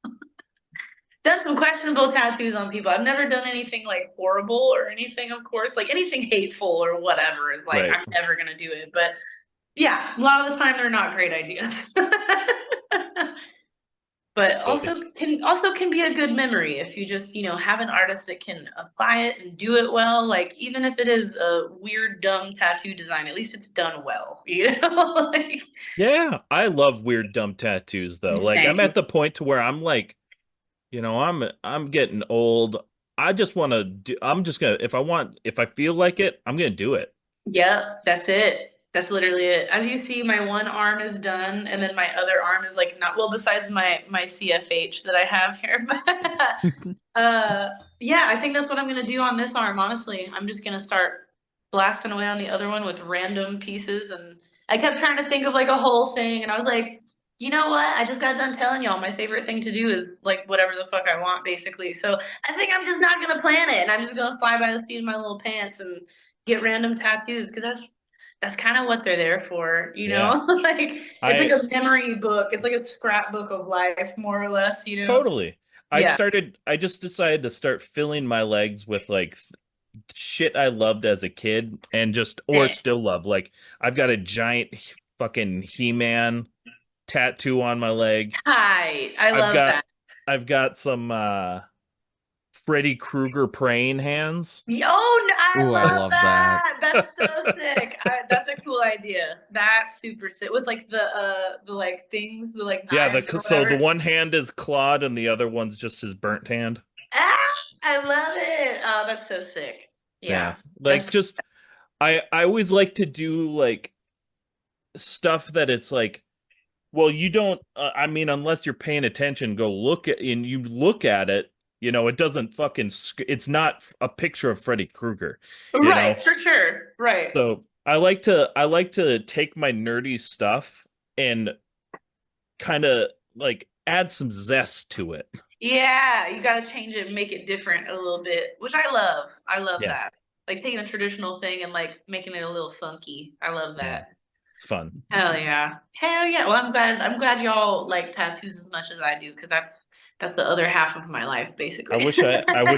S2: Done some questionable tattoos on people. I've never done anything like horrible or anything, of course. Like anything hateful or whatever is like
S1: Right.
S2: I'm never gonna do it. But yeah, a lot of the time they're not great ideas. But
S1: Totally.
S2: also can be a good memory if you just, have an artist that can apply it and do it well. Like even if it is a weird, dumb tattoo design, at least it's done well, like
S1: Yeah, I love weird dumb tattoos though. Like I'm
S2: same.
S1: at the point to where I'm like, I'm getting old. I just want to do I'm just gonna if I feel like it, I'm gonna do it.
S2: Yep, that's it. That's literally it. As you see, my one arm is done, and then my other arm is like not well. Besides my CFH that I have here, yeah, I think that's what I'm gonna do on this arm. Honestly, I'm just gonna start blasting away on the other one with random pieces, and I kept trying to think of like a whole thing, and I was like, you know what? I just got done telling y'all my favorite thing to do is like whatever the fuck I want, basically. So I think I'm just not gonna plan it, and I'm just gonna fly by the seat of my little pants and get random tattoos because that's kind of what they're there for,
S1: Yeah.
S2: like it's like
S1: I
S2: a memory book. It's like a scrapbook of life, more or less.
S1: totally.
S2: Yeah.
S1: I just decided to start filling my legs with like shit I loved as a kid and just or
S2: Same.
S1: still love. Like I've got a giant fucking He-Man tattoo on my leg.
S2: Hi. I
S1: I've
S2: love
S1: got
S2: that.
S1: I've got some Freddy Krueger praying hands.
S2: Oh, I
S3: Ooh, I
S2: love
S3: love that.
S2: that. That's so sick. That's a cool idea. That's super sick. With like the like things, the like
S1: Yeah,
S2: knives or
S1: so the
S2: whatever.
S1: one hand is clawed and the other one's just his burnt hand.
S2: Ah, I love it. Oh, that's so sick.
S1: Yeah.
S2: Yeah. That's
S1: Like just I always like to do like stuff that it's like well, you don't I mean unless you're paying attention, go look at and you look at it, it doesn't it's not a picture of Freddy Krueger, you know.
S2: right, for sure. Right.
S1: So I like to take my nerdy stuff and kind of like add some zest to it.
S2: Yeah, you gotta change it and make it different a little bit, which I love. I love
S1: Yeah,
S2: that. Like taking a traditional thing and like making it a little funky. I love
S1: yeah,
S2: that.
S1: it's fun.
S2: Hell yeah. Hell yeah. Well, I'm glad y'all like tattoos as much as I do, because that's the other half of my life, basically.
S1: I wish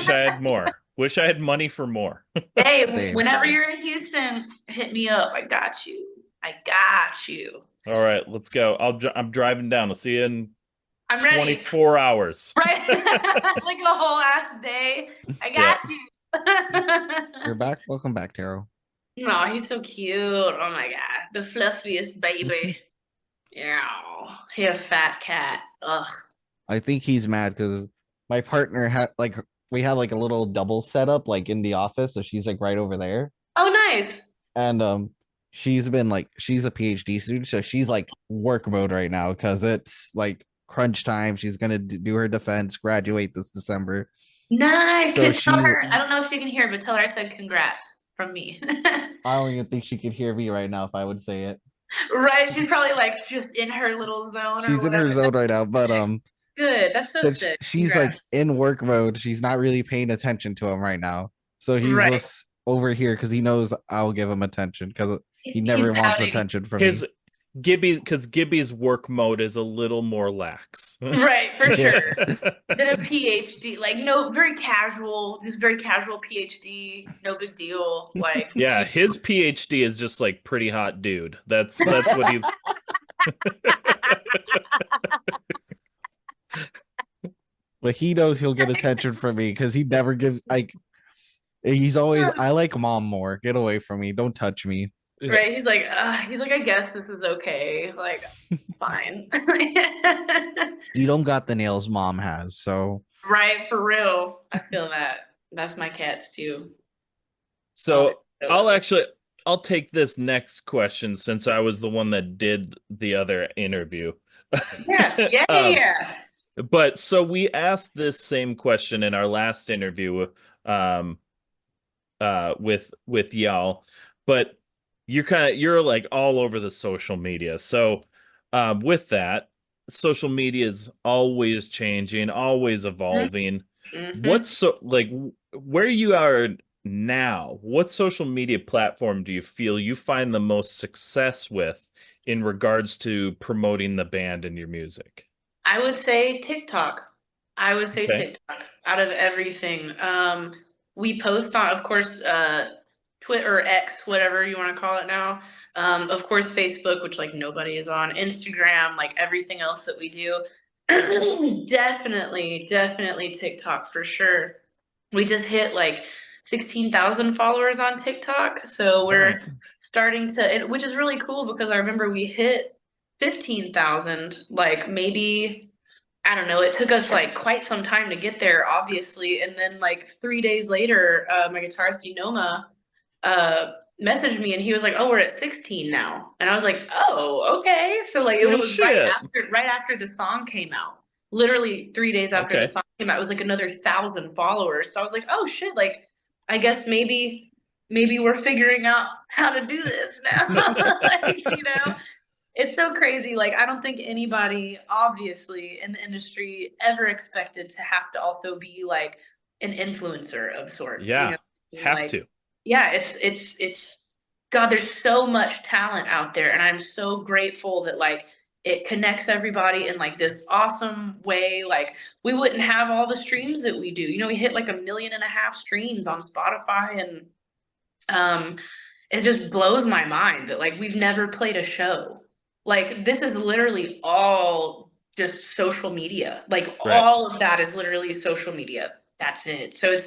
S1: I had more. Wish I had money for more.
S2: Hey,
S3: Same.
S2: whenever you're in Houston, hit me up. I got you. I got you.
S1: All right, let's go. I'm driving down. I'll see you in
S2: I'm ready.
S1: 24 hours.
S2: Right? Like a whole ass day. I
S1: Yeah.
S2: got you.
S3: You're back. Welcome back, Taro.
S2: No, he's so cute. Oh my God. The fluffiest baby. Yeah. He a fat cat. Ugh.
S3: I think he's mad because my partner had like we have like a little double setup like in the office, so she's like right over there,
S2: Oh, nice.
S3: and she's been like she's a PhD student, so she's like work mode right now because it's like crunch time. She's gonna do her defense, graduate this December,
S2: Nice.
S3: so
S2: Tell
S3: she's
S2: her, I don't know if she can hear, but tell her I said congrats from me.
S3: I don't even think she could hear me right now if I would say it.
S2: Right? She's probably like just in her little zone or
S3: She's in her
S2: whatever.
S3: zone right now, but
S2: Good. That's so
S3: since
S2: sick.
S3: she's like
S2: Congrats.
S3: in work mode, she's not really paying attention to him right now. So he's
S2: Right.
S3: just over here because he knows I'll give him attention because he
S2: He's
S3: never wants
S2: pouting.
S3: attention from
S1: His
S3: me.
S1: Because Gibby's work mode is a little more lax.
S2: Right, for
S3: Yeah.
S2: sure. Than a PhD. Like, no, very casual, just very casual PhD. No big deal. Like,
S1: Yeah, his PhD is just like pretty hot dude. That's what he's
S3: But he knows he'll get attention from me because he never gives like he's always I like mom more. Get away from me. Don't touch me.
S2: right? He's like, I guess this is okay. Like, fine.
S3: You don't got the nails mom has, so
S2: Right, for real. I feel that. That's my cats too. Oh,
S1: So
S2: they're so lovely.
S1: I'll take this next question since I was the one that did the other interview.
S2: Yeah, yeah, yeah,
S1: Um,
S2: yeah.
S1: but so we asked this same question in our last interview um with y'all, but you're like all over the social media. So with that, social media is always changing, always evolving.
S2: Mm-hmm.
S1: What's so like where you are now, what social media platform do you feel you find the most success with in regards to promoting the band and your music?
S2: I would say TikTok. I would say
S1: Okay.
S2: TikTok out of everything. We post on, of course, Twitter or X, whatever you want to call it now. Of course, Facebook, which like nobody is on, Instagram, like everything else that we do. Definitely TikTok for sure. We just hit like 16,000 followers on TikTok. So we're
S1: Nice.
S2: starting to, which is really cool because I remember we hit 15,000, like maybe, I don't know, it took us like quite some time to get there, obviously. And then like 3 days later, my guitarist, Unoma, uh, messaged me and he was like, "Oh, we're at 16 now." And I was like, "Oh, okay." So like it
S1: Well,
S2: was
S1: shit.
S2: right after the song came out. Literally 3 days after the
S1: Okay.
S2: song came out, it was like another 1,000 followers. So I was like, "Oh shit, like I guess maybe we're figuring out how to do this now." Like, it's so crazy. Like, I don't think anybody, obviously, in the industry ever expected to have to also be like an influencer of sorts.
S1: Yeah. Have
S2: Like,
S1: to.
S2: yeah, it's God, there's so much talent out there, and I'm so grateful that like it connects everybody in like this awesome way. Like, we wouldn't have all the streams that we do. We hit like 1.5 million streams on Spotify, and um it just blows my mind that like we've never played a show. Like, this is literally all just social media. Like,
S1: Right.
S2: all of that is literally social media. That's it. So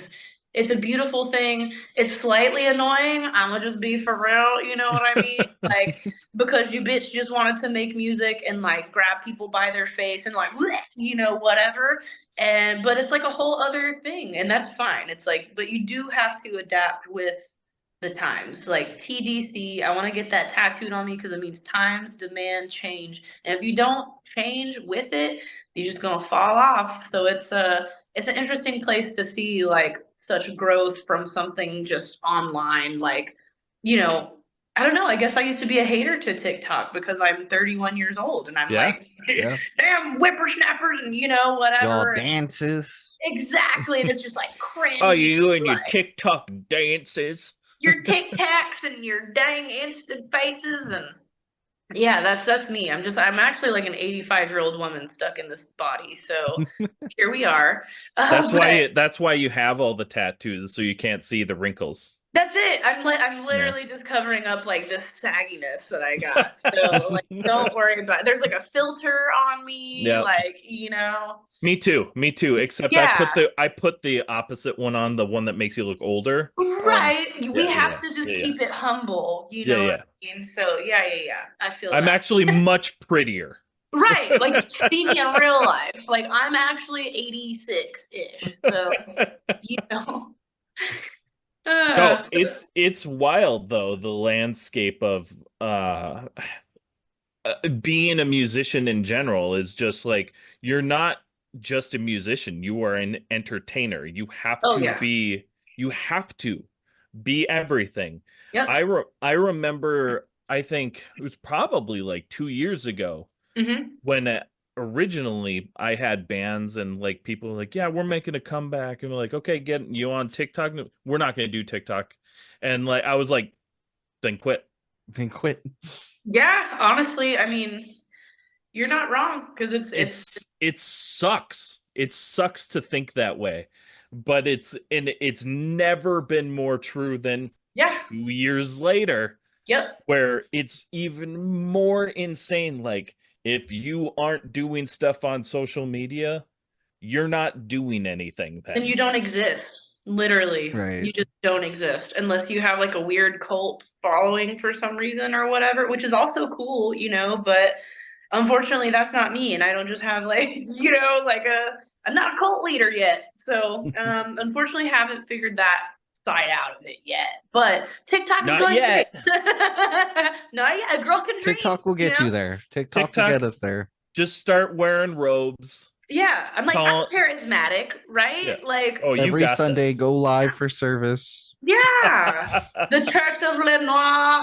S2: it's a beautiful thing. It's slightly annoying. I'm gonna just be for real, you know what I mean? Like, because you bitch just wanted to make music and like grab people by their face and like bleh, whatever. And but it's like a whole other thing, and that's fine. It's like, but you do have to adapt with the times. Like TDC, I want to get that tattooed on me because it means times demand change. And if you don't change with it, you're just gonna fall off. So it's an interesting place to see like such growth from something just online. Like, you know, I don't know. I guess I used to be a hater to TikTok because I'm 31 years old and I'm
S1: Yeah.
S2: like,
S3: Yeah.
S2: damn whippersnappers and
S3: Y'all
S2: whatever.
S3: dances.
S2: Exactly. And it's just like
S1: Oh,
S2: cringy.
S1: you and your
S2: Like,
S1: TikTok dances.
S2: your Tic Tacs and your dang instant faces, and yeah, that's me. I'm actually like an 85-year-old woman stuck in this body. So here we are. But
S1: That's why you have all the tattoos so you can't see the wrinkles.
S2: that's it. I'm
S1: Yeah.
S2: literally just covering up like the sagginess that I got. So like, don't worry about it. There's like a filter on me,
S1: Yeah.
S2: like,
S1: Me too. Me too. Except
S2: yeah.
S1: I put the opposite one on, the one that makes you look older.
S2: Right. We
S1: Yeah,
S2: have
S1: yeah,
S2: to just
S1: yeah, yeah.
S2: keep it humble, you
S1: Yeah,
S2: know what
S1: yeah.
S2: I mean? So yeah. I feel
S1: I'm
S2: that.
S1: actually much prettier.
S2: Right, like see me in real life. Like, I'm actually 86-ish. So, you know.
S1: No,
S2: Uh,
S1: it's wild though, the landscape of being a musician in general is just like, you're not just a musician, you are an entertainer.
S2: oh yeah.
S1: You have to be everything.
S2: Yep.
S1: I remember, I think it was probably like 2 years ago
S2: Hmm.
S1: when originally I had bands and like people were like, yeah, we're making a comeback, and we're like, okay, get you on TikTok. No, we're not going to do TikTok. And like I was like, then quit.
S3: Then quit.
S2: Yeah, honestly, I mean, you're not wrong because it's
S1: It sucks. It sucks to think that way, but it's never been more true than
S2: yeah.
S1: 2 years later,
S2: Yep.
S1: where it's even more insane. Like, if you aren't doing stuff on social media, you're not doing anything
S2: And
S1: then.
S2: you don't exist. Literally.
S3: Right.
S2: You just don't exist unless you have like a weird cult following for some reason or whatever, which is also cool, but unfortunately that's not me, and I don't just have like, like I'm not a cult leader yet. So, unfortunately haven't figured that side out of it yet. But TikTok is
S1: Not
S2: going great.
S1: yet.
S2: Not yet. A girl can dream,
S3: TikTok will get you there. TikTok will get
S1: TikTok,
S3: us there.
S1: just start wearing robes.
S2: Yeah, I'm like, I'm
S1: Call,
S2: charismatic,
S1: yeah.
S2: right? Like,
S1: Oh, you
S3: Every
S1: got
S3: Sunday,
S1: this.
S3: go live for service.
S2: yeah, the Church of Lenoir.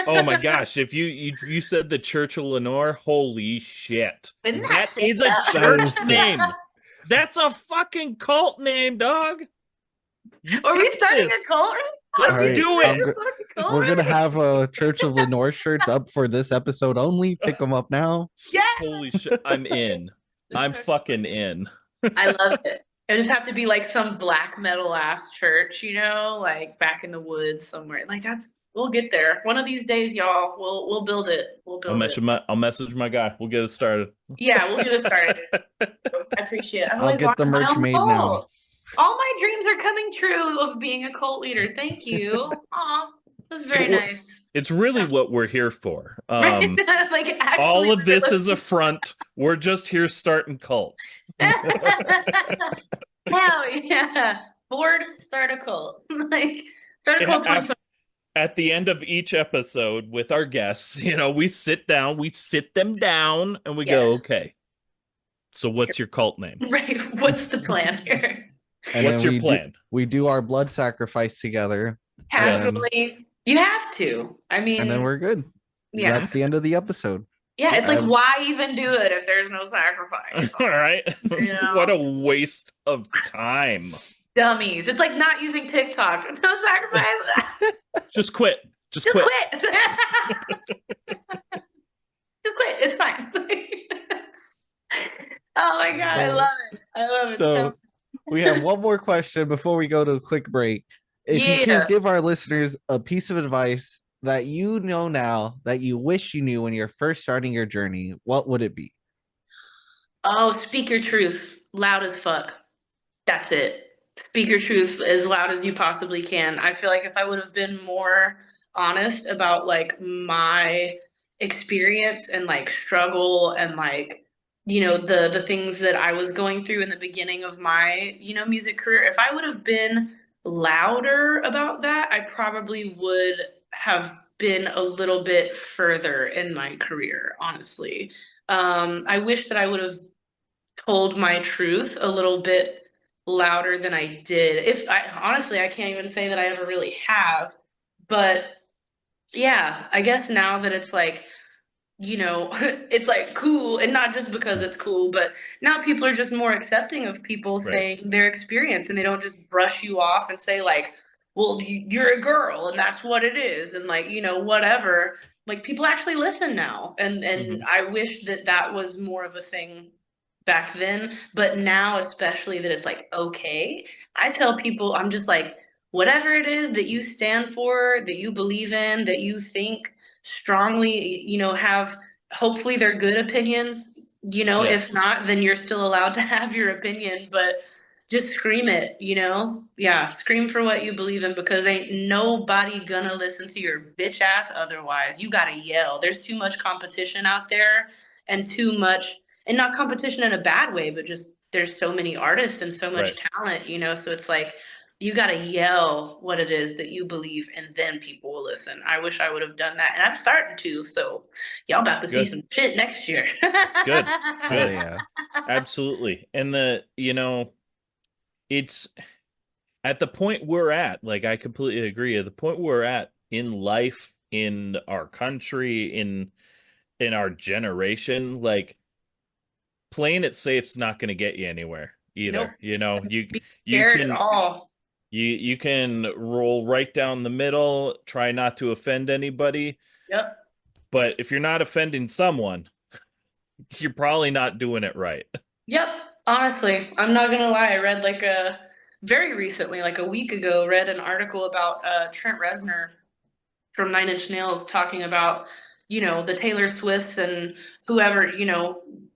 S1: Oh my gosh, if you said the Church of Lenore, holy shit.
S2: Isn't that
S1: That
S2: sick?
S1: is a
S3: That
S1: church
S3: is sick.
S1: name. That's a fucking cult name, dog. You
S2: Are we
S1: got
S2: starting
S1: this.
S2: a cult right now?
S1: Let's
S3: All right,
S1: do
S2: Starting
S1: it.
S2: a fucking cult
S3: we're gonna
S2: right
S3: have Church of the North shirts up for this episode only. Pick them up now.
S2: now?
S1: Holy shit. I'm in. I'm
S2: Yeah.
S1: fucking in.
S2: I love it. It just have to be like some black metal ass church, like back in the woods somewhere. Like we'll get there. One of these days, y'all. We'll build it. We'll build it.
S1: I'll message my guy. We'll get it started.
S2: Yeah, we'll get it started. I appreciate it. I've
S3: I'll
S2: always
S3: get the
S2: wanted my
S3: merch
S2: own
S3: made now.
S2: cult. All my dreams are coming true of being a cult leader. Thank you. Aw, that's very nice.
S1: It's really what we're here for.
S2: Like
S1: All
S2: actually
S1: of this is a front. We're just here starting cults.
S2: Hell yeah. Bored, start a cult. Like start a cult.
S1: At the end of each episode with our guests, we sit down, we sit them down, and we go,
S2: Yes.
S1: okay, so what's your cult name?
S2: Right. What's the plan here?
S3: And
S1: What's
S3: then
S1: your plan?
S3: We do our blood sacrifice together.
S2: Casually. You have to. I mean,
S3: And then we're good.
S2: yeah.
S3: That's the end of the episode.
S2: Yeah, it's like, why even do it if there's no sacrifice?
S1: All right. What a waste of time.
S2: Dummies. It's like not using TikTok. No sacrifice.
S1: Just quit. Just
S2: quit.
S1: quit.
S2: Just quit. It's fine. Oh my God. I love it. I love it.
S3: So we have one more question before we go to a quick break. If you can give our listeners a piece of advice that you know now that you wish you knew when you're first starting your journey, what would it be?
S2: Oh, speak your truth loud as fuck. That's it. Speak your truth as loud as you possibly can. I feel like if I would have been more honest about like my experience and like struggle and like the things that I was going through in the beginning of my music career, if I would have been louder about that, I probably would have been a little bit further in my career, honestly. I wish that I would have told my truth a little bit louder than I did. If I honestly, I can't even say that I ever really have, but yeah, I guess now that it's like, it's like cool, and not just because it's cool, but now people are just more accepting of people saying their experience, and they don't just brush you off and say like, well, you're a girl and that's what it is, and like, whatever. Like people actually listen now, and I wish that was more of a thing back then, but now especially that it's like okay. I tell people, I'm just like, whatever it is that you stand for, that you believe in, that you think strongly, have, hopefully they're good opinions, if not, then you're still allowed to have your opinion, but just scream it, yeah, scream for what you believe in, because ain't nobody gonna listen to your bitch ass otherwise. You gotta yell. There's too much competition out there, and too much, and not competition in a bad way, but just there's so many artists and so much talent, so it's like you gotta yell what it is that you believe, and then people will listen. I wish I would have done that, and I'm starting to. So y'all about to see some shit next year.
S1: Good.
S3: Yeah,
S1: absolutely. And it's at the point we're at. Like I completely agree. At the point we're at in life, in our country, in our generation, like playing it safe's not going to get you anywhere either.
S2: Nope.
S1: You
S2: can at all.
S1: You can roll right down the middle, try not to offend anybody.
S2: Yep.
S1: But if you're not offending someone, you're probably not doing it right.
S2: Yep. Honestly, I'm not gonna lie. I read very recently, like a week ago, read an article about Trent Reznor from Nine Inch Nails talking about, the Taylor Swifts and whoever,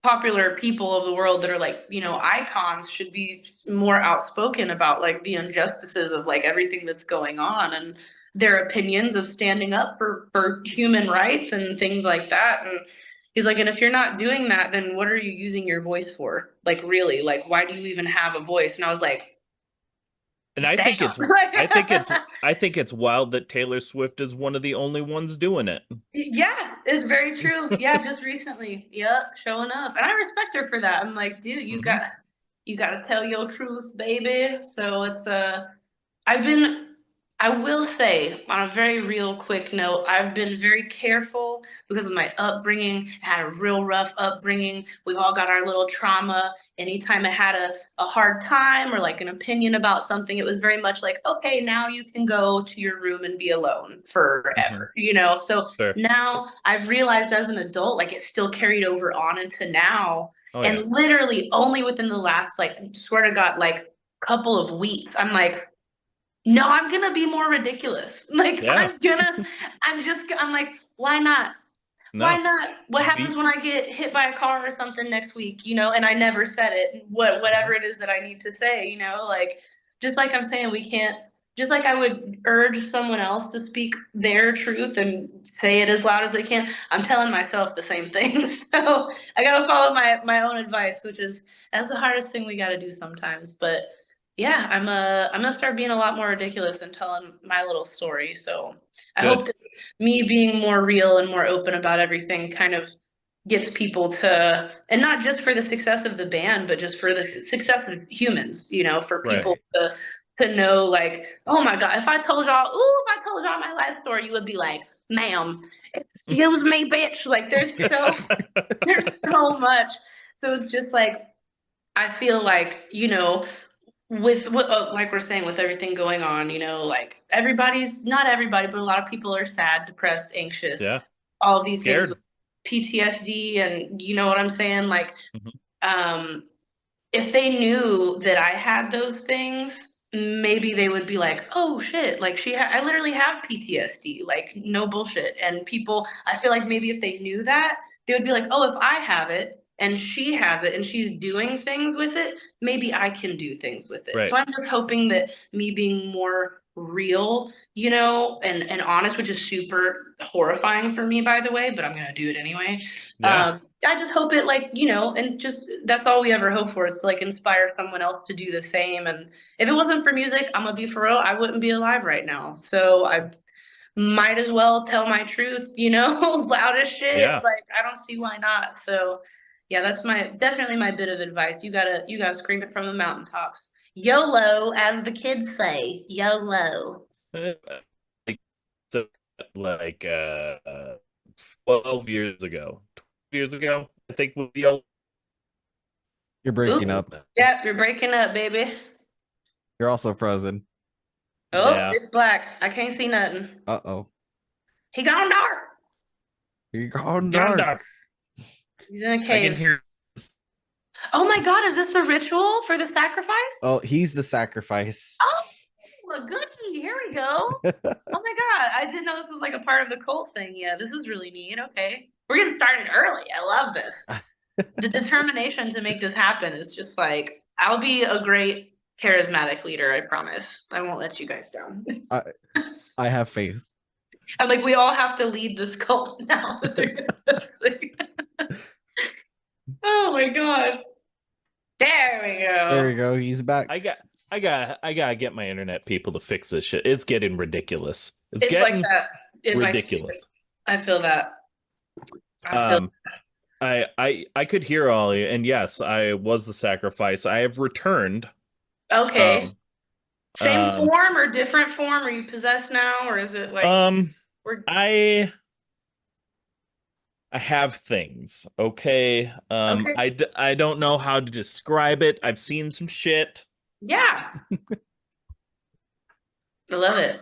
S2: popular people of the world that are like, icons should be more outspoken about like the injustices of like everything that's going on, and their opinions of standing up for human rights and things like that. And he's like, and if you're not doing that, then what are you using your voice for? Like, really, like, why do you even have a voice? And I was like,
S1: and I think it's wild that Taylor Swift is one of the only ones doing it.
S2: Yeah, it's very true. Yeah, just recently. Yep, showing up. And I respect her for that. I'm like, dude, you gotta tell your truth, baby. So it's I will say, on a very real quick note, I've been very careful because of my upbringing. I had a real rough upbringing. We've all got our little trauma. Anytime I had a hard time or like an opinion about something, it was very much like, okay, now you can go to your room and be alone
S1: Mm-hmm.
S2: forever, you know? So
S1: Sure.
S2: now I've realized as an adult, like it's still carried over on into now.
S1: Oh
S2: And
S1: yeah.
S2: literally only within the last, like, swear to God, like couple of weeks, I'm like, no, I'm gonna be more ridiculous. Like
S1: Yeah.
S2: I'm like, why not? Why
S1: No.
S2: not? What happens
S1: Be
S2: when I get hit by a car or something next week, you know? And I never said it. Whatever it is that I need to say, you know, like just like I'm saying, we can't. Just like I would urge someone else to speak their truth and say it as loud as they can, I'm telling myself the same thing. So I gotta follow my own advice, which is that's the hardest thing we gotta do sometimes. But yeah, I'm gonna start being a lot more ridiculous and telling my little story. So I hope
S1: good.
S2: that me being more real and more open about everything kind of gets people to, and not just for the success of the band, but just for the success of humans, you know, for
S1: Right.
S2: people to know like, oh my God, if I told y'all, if I told y'all my life story, you would be like, ma'am, excuse me, bitch. Like there's so much. So it's just like I feel like, you know, with like we're saying with everything going on, you know, like everybody's not everybody, but a lot of people are sad, depressed,
S1: Yeah.
S2: anxious, all of these things,
S1: Scared.
S2: PTSD, and you know what I'm saying? Like,
S1: Mhm.
S2: um, if they knew that I had those things, maybe they would be like, "Oh shit!" Like I literally have PTSD. Like no bullshit. And people, I feel like maybe if they knew that, they would be like, "Oh, if I have it and she has it and she's doing things with it, maybe I can do things with it." So
S1: Right.
S2: I'm just hoping that me being more real, you know, and honest, which is super horrifying for me, by the way, but I'm gonna do it anyway.
S1: Yeah.
S2: I just hope it like, you know, and just that's all we ever hope for is to like inspire someone else to do the same. And if it wasn't for music, I'm gonna be for real, I wouldn't be alive right now. So I might as well tell my truth, you know, loud as shit.
S1: Yeah.
S2: Like I don't see why not. So yeah, that's my definitely my bit of advice. You gotta scream it from the mountaintops. YOLO, as the kids say. YOLO.
S1: Uh, Like so like 12 years ago. 12 years ago, I think was the old
S3: You're breaking
S2: Oop.
S3: up.
S2: Yep, you're breaking up, baby.
S3: You're also frozen.
S2: Oh,
S1: yeah.
S2: it's black. I can't see nothing.
S3: Uh-oh.
S2: He gone dark.
S3: You're gone
S1: Gone
S3: dark.
S1: dark.
S2: He's in a
S1: I can
S2: cave.
S1: hear
S2: Oh my God, is this a ritual for the sacrifice?
S3: Oh, he's the sacrifice.
S2: Oh, a goodie. Here we go. Oh my God, I didn't know this was like a part of the cult thing. Yeah, this is really neat. Okay. We're getting started early. I love this. The determination to make this happen is just like, I'll be a great charismatic leader, I promise. I won't let you guys down.
S3: I have faith.
S2: I'm like, we all have to lead this cult now. Oh my God. There we go.
S3: There we go. He's back.
S1: I gotta get my internet people to fix this shit. It's getting ridiculous. It's
S2: It's
S1: getting
S2: like that in my
S1: ridiculous.
S2: spirit. I feel that. I feel
S1: I could hear all you, and yes, I was the sacrifice. I have returned.
S2: okay.
S1: Um,
S2: Same
S1: um,
S2: form or different form? Are you possessed now, or is it like
S1: um,
S2: we're
S1: I have things. Okay.
S2: okay?
S1: I don't know how to describe it. I've seen some shit.
S2: Yeah, I love it.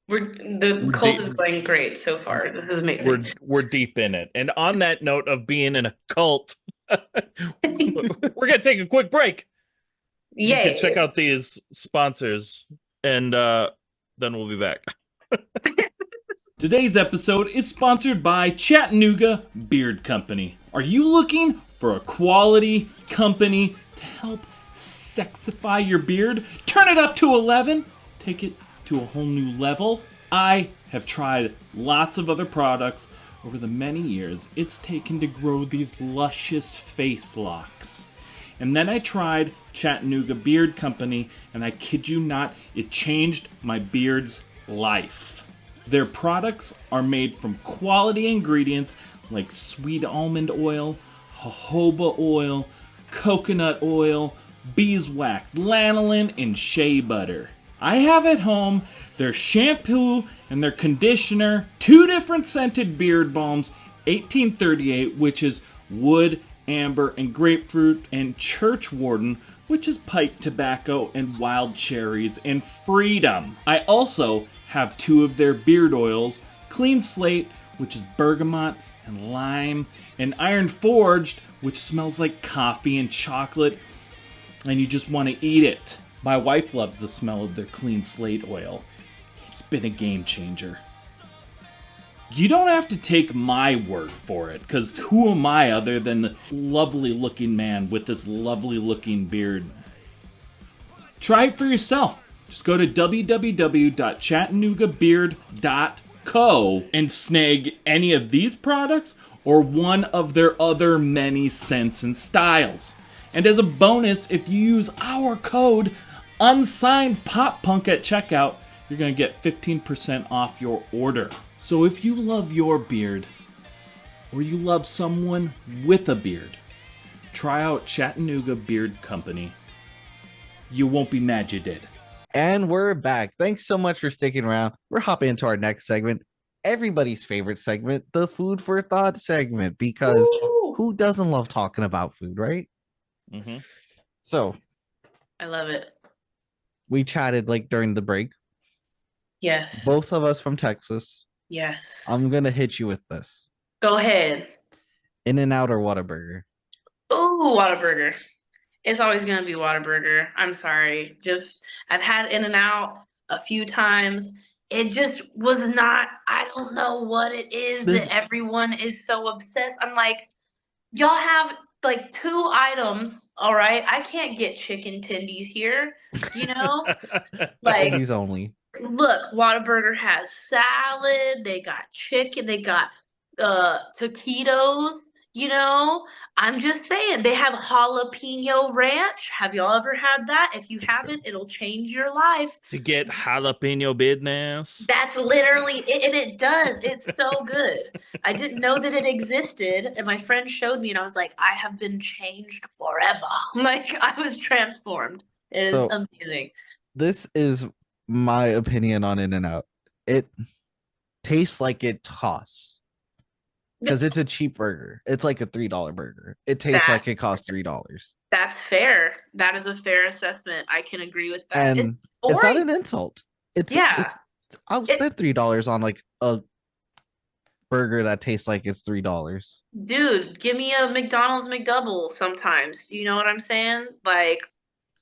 S2: The
S1: We're
S2: cult
S1: deep.
S2: is going great so far. This is amazing.
S1: We're deep in it. And on that note of being in a cult, we're gonna take a quick break. You can check
S2: Yay!
S1: out these sponsors, and then we'll be back. Today's episode is sponsored by Chattanooga Beard Company. Are you looking for a quality company to help sexify your beard? Turn it up to 11, take it to a whole new level. I have tried lots of other products over the many years it's taken to grow these luscious face locks. And then I tried Chattanooga Beard Company, and I kid you not, it changed my beard's life. Their products are made from quality ingredients like sweet almond oil, jojoba oil, coconut oil, beeswax, lanolin, and shea butter. I have at home their shampoo and their conditioner, 2 different scented beard balms, 1838, which is wood, amber, and grapefruit, and churchwarden, which is pipe tobacco and wild cherries, and freedom. I also have 2 of their beard oils, clean slate, which is bergamot and lime, and iron forged, which smells like coffee and chocolate, and you just want to eat it. My wife loves the smell of their clean slate oil. It's been a game changer. You don't have to take my word for it, because who am I other than the lovely looking man with this lovely looking beard? Try it for yourself. Just go to www.chattanoogabeard.co and snag any of these products or one of their other many scents and styles. And as a bonus, if you use our code Unsigned Pop Punk at checkout, you're going to get 15% off your order. So if you love your beard, or you love someone with a beard, try out Chattanooga Beard Company. You won't be mad you did.
S3: And we're back. Thanks so much for sticking around. We're hopping into our next segment, everybody's favorite segment, the Food for Thought segment, because who doesn't love talking about food, right?
S1: Mm-hmm.
S3: So
S2: I love it.
S3: We chatted like during the break.
S2: Yes.
S3: Both of us from Texas.
S2: Yes.
S3: I'm going to hit you with this.
S2: Go ahead.
S3: In-N-Out or Whataburger?
S2: Ooh, Whataburger. It's always going to be Whataburger. I'm sorry. I've had In-N-Out a few times. It just was not, I don't know what it is that everyone is so obsessed. I'm like, y'all have like 2 items, all right? I can't get chicken tendies here, you know? Like,
S3: tendies only.
S2: Look, Whataburger has salad, they got chicken, they got taquitos, you know? I'm just saying, they have jalapeno ranch. Have y'all ever had that? If you haven't, it'll change your life.
S1: To get jalapeno business.
S2: That's literally it, and it does. It's so good. I didn't know that it existed, and my friend showed me, and I was like, I have been changed forever. Like, I was transformed. It is amazing.
S3: This is my opinion on In-N-Out. It tastes like it costs. Because it's a cheap burger. It's like a $3 burger. It tastes like it costs $3.
S2: That's fair. That is a fair assessment. I can agree with that.
S3: And it's not an insult. I'll spend $3 on like a burger that tastes like it's $3.
S2: Dude, give me a McDonald's McDouble sometimes. You know what I'm saying? Like,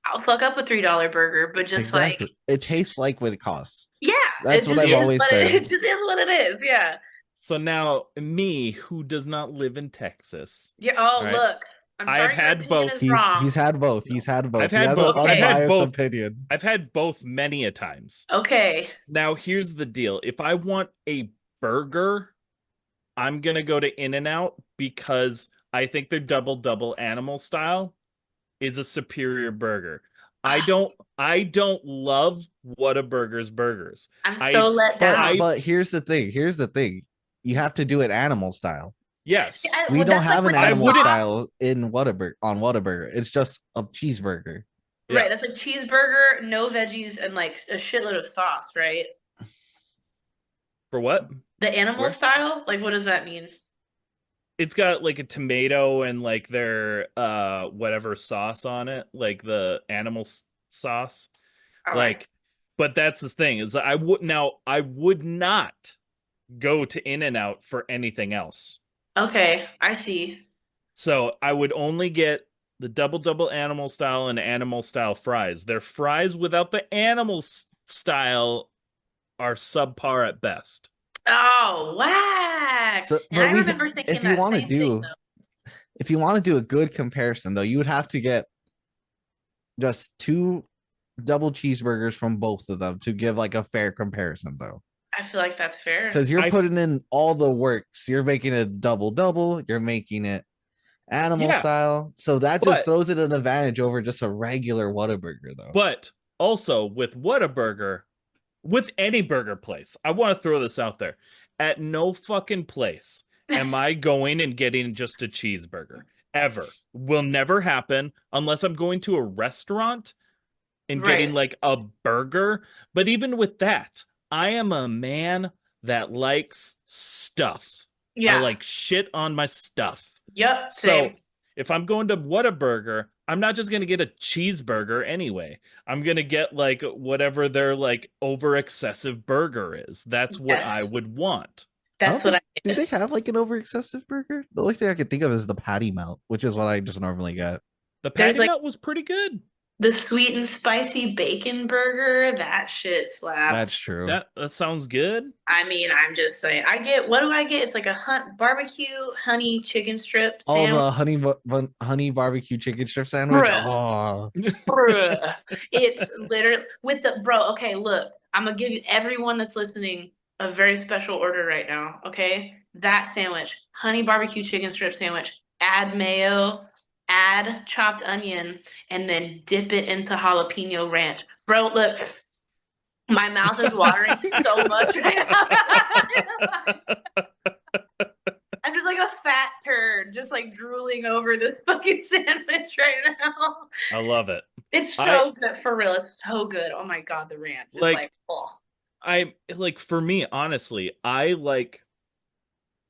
S2: I'll fuck up a $3 burger, but just like
S3: it tastes like what it costs.
S2: Yeah,
S3: that's what I've always said.
S2: It just is what it is. Yeah.
S1: So now, me, who does not live in Texas.
S2: Yeah. Oh, right? Look,
S1: I've had both.
S3: He's had both. He's had both.
S1: I've had both.
S3: I've had both. Opinion.
S1: I've had both many a times.
S2: Okay.
S1: Now here's the deal: if I want a burger, I'm gonna go to In-N-Out because I think their double animal style is a superior burger. I don't love Whataburger's burgers.
S2: I'm so let down.
S3: But here's the thing. You have to do it animal style.
S1: Yes.
S3: We don't have an animal style in Whataburger. It's just a cheeseburger.
S2: Right, that's a cheeseburger, no veggies, and like a shitload of sauce, right?
S1: For what?
S2: The animal style? Like, what does that mean?
S1: It's got like a tomato and like their whatever sauce on it, like the animal sauce. But that's the thing is I would not go to In-N-Out for anything else.
S2: Okay, I see.
S1: So I would only get the double animal style and animal style fries. Their fries without the animal style are subpar at best.
S2: Oh, whack!
S3: So,
S2: I remember thinking if you want to
S3: do a good comparison, though, you would have to get just 2 double cheeseburgers from both of them to give like a fair comparison, though.
S2: I feel like that's fair
S3: because you're putting in all the works. You're making it double. You're making it animal style, so that just throws it an advantage over just a regular Whataburger, though.
S1: But also with Whataburger. With any burger place, I want to throw this out there. At no fucking place am I going and getting just a cheeseburger. Ever. Will never happen unless I'm going to a restaurant and getting
S2: Right.
S1: like a burger. But even with that, I am a man that likes stuff. I
S2: Yeah.
S1: like shit on my stuff.
S2: Yep.
S1: So
S2: Same.
S1: if I'm going to Whataburger, I'm not just gonna get a cheeseburger anyway. I'm gonna get like whatever their like over excessive burger is. That's what I
S2: Yes.
S1: would want.
S3: I don't
S2: That's what
S3: think
S2: I
S3: do they
S2: get.
S3: have like an over excessive burger? The only thing I could think of is the patty melt, which is what I just normally get.
S1: The
S2: There's
S1: patty
S2: like
S1: melt was pretty good.
S2: the sweet and spicy bacon burger. That shit
S3: That's
S2: slaps.
S3: true.
S1: That sounds good.
S2: I mean, I'm just saying. I get, what do I get? It's like a barbecue honey chicken strip
S3: Oh,
S2: sandwich.
S3: the honey barbecue chicken strip sandwich.
S2: Bruh.
S3: Oh,
S2: Bruh. It's literally with the bro. Okay, look, I'm gonna give you everyone that's listening a very special order right now. Okay, that sandwich, honey barbecue chicken strip sandwich. Add mayo, add chopped onion, and then dip it into jalapeno ranch. Bro, look, my mouth is watering so much right now. I'm just like a fat turd, just like drooling over this fucking sandwich right now.
S1: I love it.
S2: It's
S1: I
S2: so good, for real. It's so good. Oh my god, the ranch is
S1: like
S2: like, oh,
S1: I like for me, honestly, I like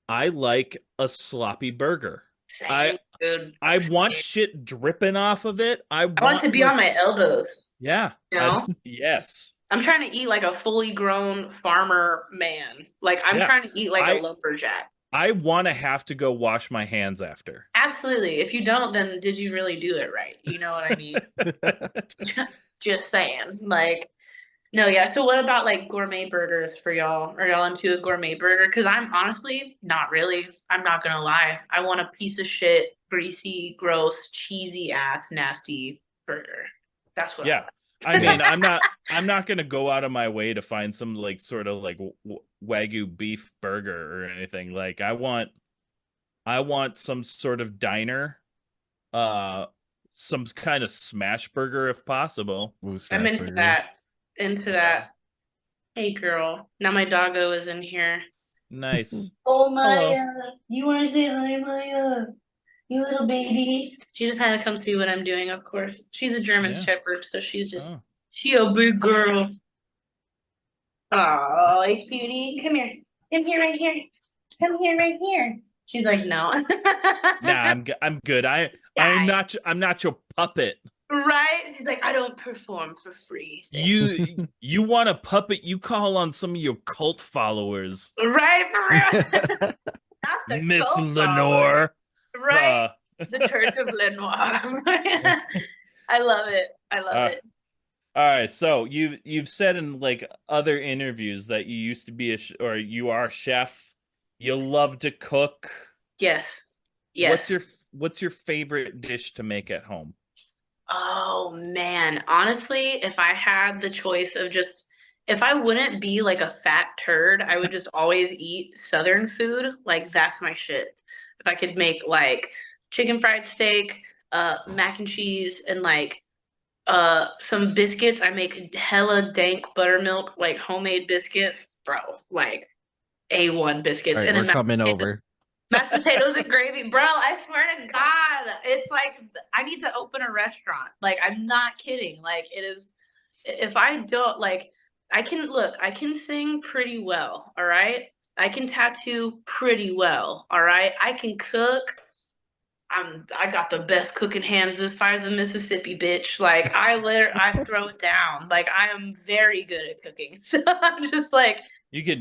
S1: a sloppy burger. I
S2: same, dude.
S1: I want
S2: Same.
S1: shit dripping off of it. I
S2: I want
S1: want
S2: to be on
S1: like
S2: my elbows.
S1: yeah,
S2: You know,
S1: yes.
S2: I'm trying to eat like a fully grown farmer man. Like I'm
S1: Yeah.
S2: trying to eat like a
S1: I
S2: lumberjack.
S1: I want to have to go wash my hands after.
S2: Absolutely. If you don't, then did you really do it right? You know what I mean? Just saying. Like, no, yeah. So what about like gourmet burgers for y'all? Are y'all into a gourmet burger? Because I'm honestly not really. I'm not gonna lie. I want a piece of shit, greasy, gross, cheesy ass, nasty burger. That's what I
S1: Yeah.
S2: like.
S1: I mean, I'm not going to go out of my way to find some like sort of like wagyu beef burger or anything. Like I want some sort of diner, uh some kind of smash burger if possible.
S3: Ooh,
S2: I'm
S3: smash
S2: into
S3: burger.
S2: that. Into
S1: Yeah.
S2: that. Hey girl. Now my doggo is in here.
S1: Nice.
S2: Oh
S1: Hello.
S2: Maya, you want to say hi, Maya? You little baby. She just had to come see what I'm doing, of course. She's a German
S1: Yeah.
S2: Shepherd, so
S1: Oh.
S2: she a big girl. Oh, hey cutie. Come here. Come here right here. Come here right here. She's like, no.
S1: Nah, I'm good.
S2: Guy.
S1: I'm not your puppet.
S2: Right? She's like, I don't perform for free.
S1: You want a puppet, you call on some of your cult followers,
S2: Right, for real. Not the
S1: Miss
S2: cult followers.
S1: Lenore.
S2: Right?
S1: Uh,
S2: The Church of Lenoir. I love it. I love
S1: uh,
S2: it.
S1: all right, so you've said in like other interviews that you used to be or you are a chef. You love to cook.
S2: Yes.
S1: What's
S2: Yes.
S1: your favorite dish to make at home?
S2: Oh man, honestly, if I had the choice of just, if I wouldn't be like a fat turd, I would just always eat Southern food. Like that's my shit. If I could make like chicken fried steak, mac and cheese, and like some biscuits, I make hella dank buttermilk, like homemade biscuits, bro. Like A1 biscuits,
S3: All right,
S2: and
S3: we're
S2: then
S3: coming over.
S2: mashed potatoes and gravy, bro. I swear to God, it's like I need to open a restaurant. Like I'm not kidding. Like it is. If I don't like, I can look. I can sing pretty well. All right. I can tattoo pretty well. All right. I can cook. I got the best cooking hands this side of the Mississippi, bitch. Like I throw it down. Like I am very good at cooking. So I'm just like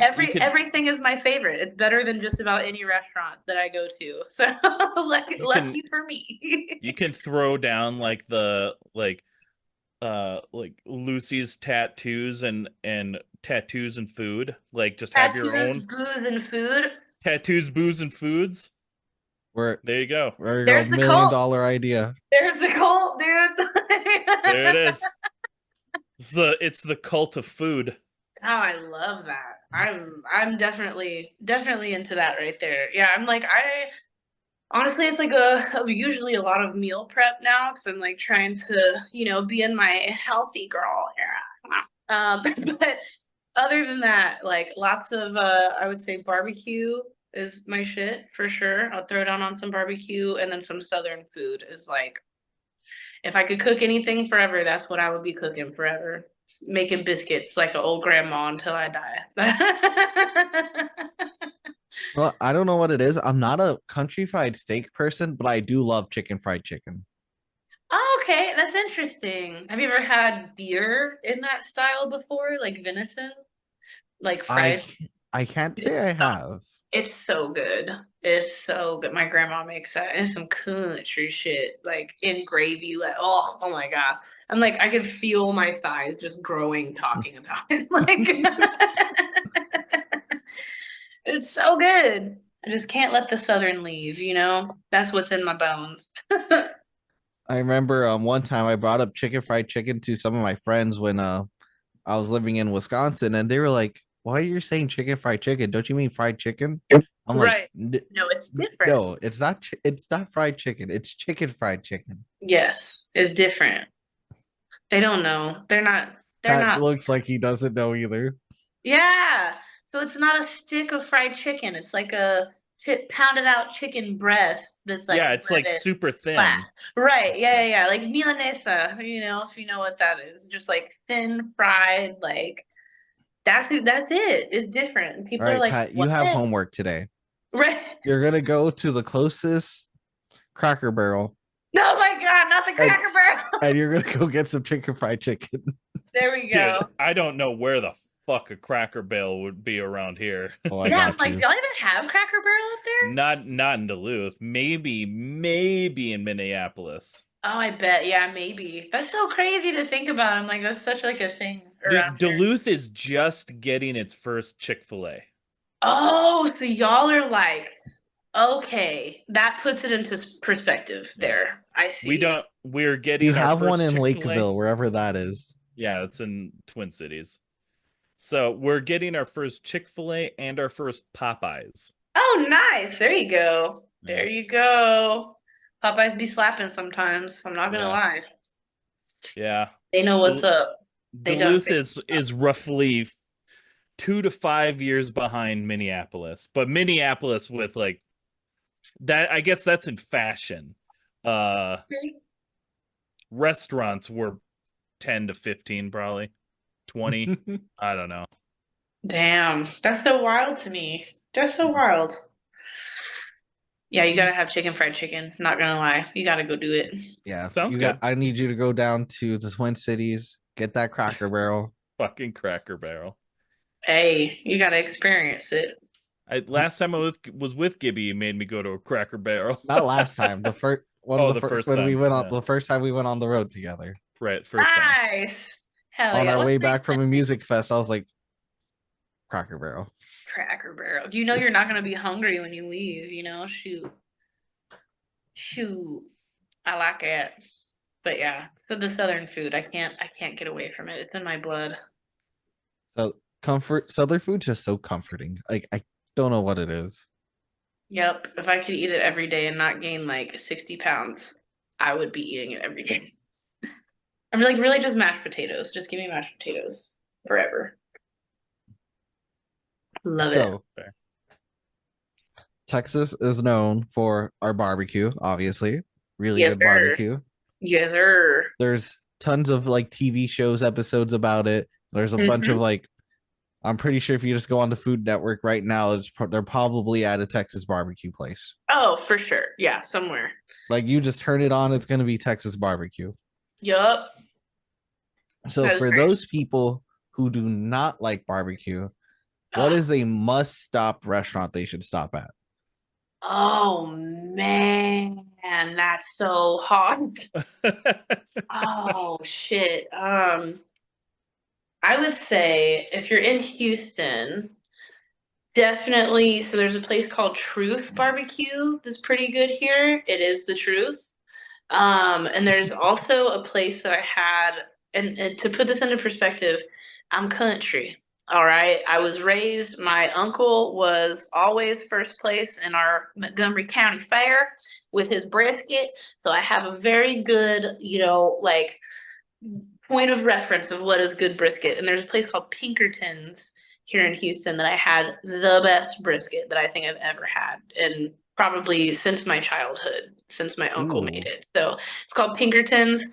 S2: everything is my favorite. It's better than just about any restaurant that I go to. So
S1: You can
S2: lucky for me.
S1: you can throw down like the like Lucy's tattoos and tattoos and food. Like just have your
S2: Tattoos,
S1: own
S2: booze, and food.
S1: tattoos, booze, and foods.
S3: We're
S1: There you go.
S3: there you go,
S2: There's the
S3: million
S2: cult.
S3: dollar idea.
S2: There's the cult, dude.
S1: There it is. It's the cult of food.
S2: Oh, I love that. I'm definitely into that right there. Yeah, I'm like I honestly it's like usually a lot of meal prep now because I'm like trying to, be in my healthy girl era. But other than that, like lots of I would say barbecue is my shit for sure. I'll throw it on some barbecue and then some southern food is like If I could cook anything forever, that's what I would be cooking forever. Making biscuits like an old grandma until I die.
S3: Well, I don't know what it is. I'm not a country fried steak person, but I do love chicken fried chicken.
S2: Oh, okay, that's interesting. Have you ever had deer in that style before, like venison, like
S3: I
S2: fried?
S3: I can't say
S2: It's
S3: I have.
S2: it's so good. It's so good. My grandma makes that. It's some country shit, like in gravy. Like, oh my God. I'm like, I could feel my thighs just growing talking about it. Like, it's so good. I just can't let the southern leave, you know? That's what's in my bones.
S3: I remember one time I brought up chicken fried chicken to some of my friends when I was living in Wisconsin, and they were like, "Why are you saying chicken fried chicken? Don't you mean fried chicken?" I'm like,
S2: Right. No, it's different.
S3: No, it's not. It's not fried chicken. It's chicken fried chicken."
S2: Yes, it's different. They don't know. They're
S3: Pat
S2: not.
S3: looks like he doesn't know either.
S2: Yeah. So it's not a stick of fried chicken. It's like a pounded out chicken breast that's
S1: Yeah,
S2: like
S1: it's like
S2: breaded
S1: super
S2: flat.
S1: thin.
S2: Right. Yeah. Like milanesa, if you know what that is. Just like thin fried, like that's it. It's different.
S3: All
S2: People are
S3: right,
S2: like,
S3: Pat, you
S2: what?
S3: have homework today.
S2: Right.
S3: You're gonna go to the closest Cracker Barrel,
S2: Oh my God, not the
S3: and,
S2: Cracker Barrel.
S3: and you're gonna go get some chicken fried chicken.
S2: There we
S1: Dude,
S2: go.
S1: I don't know where the fuck a Cracker Barrel would be around here.
S3: Oh, I
S2: Yeah, I'm
S3: got
S2: like,
S3: you.
S2: y'all even have Cracker Barrel up there?
S1: Not in Duluth. Maybe in Minneapolis.
S2: Oh, I bet. Yeah, maybe. That's so crazy to think about. I'm like, that's such like a thing around
S1: Dude,
S2: here.
S1: Duluth is just getting its first Chick-fil-A.
S2: Oh, so y'all are like, okay, that puts it into perspective
S1: Yeah.
S2: there. I see.
S1: We're
S3: You
S1: getting our
S3: have one
S1: first
S3: in
S1: Chick-fil-A.
S3: Lakeville, wherever that is.
S1: Yeah, it's in Twin Cities. So we're getting our first Chick-fil-A and our first Popeyes.
S2: Oh, nice. There you go.
S1: Yeah.
S2: There you go. Popeyes be slapping sometimes. I'm not gonna
S1: Yeah.
S2: lie.
S1: Yeah.
S2: They know what's
S1: Dul-
S2: up. They done
S1: Duluth
S2: fixed.
S1: is roughly 2 to 5 years behind Minneapolis, but Minneapolis with like that, I guess that's in fashion. Uh, Restaurants were 10 to 15, probably 20. I don't know.
S2: Damn, that's so wild to me. That's so wild. Yeah, you gotta have chicken fried chicken. Not gonna lie, you gotta go do it.
S3: Yeah,
S1: Sounds
S3: you got.
S1: good.
S3: I need you to go down to the Twin Cities, get that Cracker Barrel.
S1: Fucking Cracker Barrel.
S2: Hey, you gotta experience it.
S1: Last time was with Gibby, he made me go to a Cracker Barrel.
S3: Not last time. The first one of
S1: Oh,
S3: the
S1: the
S3: first
S1: first
S3: when we
S1: time.
S3: went on
S1: Yeah.
S3: the first time we went on the road together.
S1: Right, first time.
S2: Nice. Hell
S3: On
S2: yeah.
S3: our
S2: What's
S3: way
S2: the name
S3: back
S2: of
S3: from
S2: that
S3: a music fest, I was like, Cracker Barrel.
S2: Cracker Barrel? You know you're not gonna be hungry when you leave, Shoot. Shoot. I like it. But yeah, for the southern food, I can't get away from it. It's in my blood.
S3: So Southern food just so comforting. Like I don't know what it is.
S2: Yep. If I could eat it every day and not gain like 60 pounds, I would be eating it every day. I'm like really just mashed potatoes. Just give me mashed potatoes forever. Love it.
S3: So Texas is known for our barbecue, obviously. Really
S2: Yes,
S3: good
S2: sir.
S3: barbecue.
S2: Yes, sir.
S3: There's tons of like TV shows, episodes about it. There's a bunch of like, I'm pretty sure if you just go on the Food Network right now, they're probably at a Texas barbecue place.
S2: Oh, for sure. Yeah, somewhere.
S3: Like you just turn it on, it's going to be Texas barbecue.
S2: Yup.
S3: So
S2: That is
S3: for
S2: great.
S3: those people who do not like barbecue, what is a must stop restaurant they should stop at?
S2: Oh man, that's so hard. Oh shit. I would say if you're in Houston, definitely. So there's a place called Truth Barbecue that's pretty good here. It is the truth. And there's also a place that I had, and to put this into perspective, I'm country. All right. I was raised, my uncle was always first place in our Montgomery County Fair with his brisket. So I have a very good, like point of reference of what is good brisket. And there's a place called Pinkerton's here in Houston that I had the best brisket that I think I've ever had. And probably since my childhood, since my uncle made
S3: Ooh.
S2: it. So it's called Pinkertons.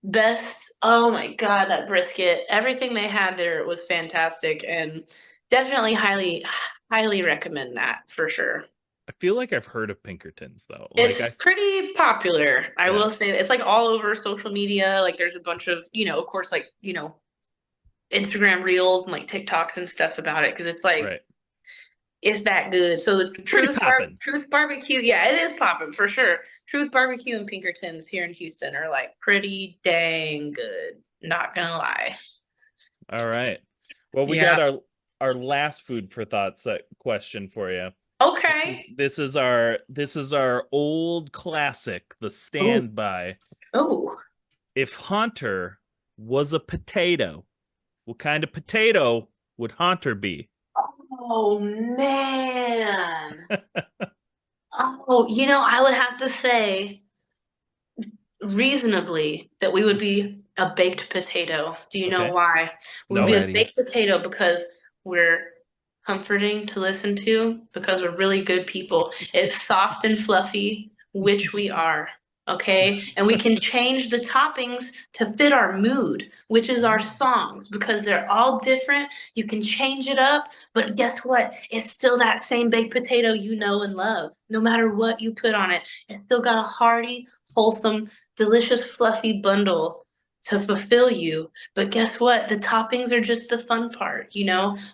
S2: Best. Oh my God, that brisket. Everything they had there was fantastic and definitely highly recommend that for sure.
S1: I feel like I've heard of Pinkertons though. Like
S2: It's pretty popular. I
S1: yeah,
S2: will say it's like all over social media. Like there's a bunch of, of course, like, Instagram reels and like TikToks and stuff about it because it's like
S1: right.
S2: it's that good. So the
S1: Pretty poppin'.
S2: Truth Barbecue, yeah, it is popping for sure. Truth Barbecue and Pinkertons here in Houston are like pretty dang good. Not gonna lie.
S1: All right. Well, we
S2: Yeah.
S1: got our last food for thought question for you.
S2: Okay.
S1: This is our old classic, the
S2: Oh.
S1: standby.
S2: Oh.
S1: If Haunter was a potato, what kind of potato would Haunter be?
S2: Oh man. Oh, I would have to say reasonably that we would be a baked potato. Do you know
S1: Okay.
S2: why? We would
S1: No.
S2: be a
S3: Already.
S2: baked potato because we're comforting to listen to, because we're really good people. It's soft and fluffy, which we are. Okay. And we can change the toppings to fit our mood, which is our songs, because they're all different. You can change it up, but guess what? It's still that same baked potato you know and love. No matter what you put on it, it's still got a hearty, wholesome, delicious, fluffy bundle to fulfill you. But guess what? The toppings are just the fun part,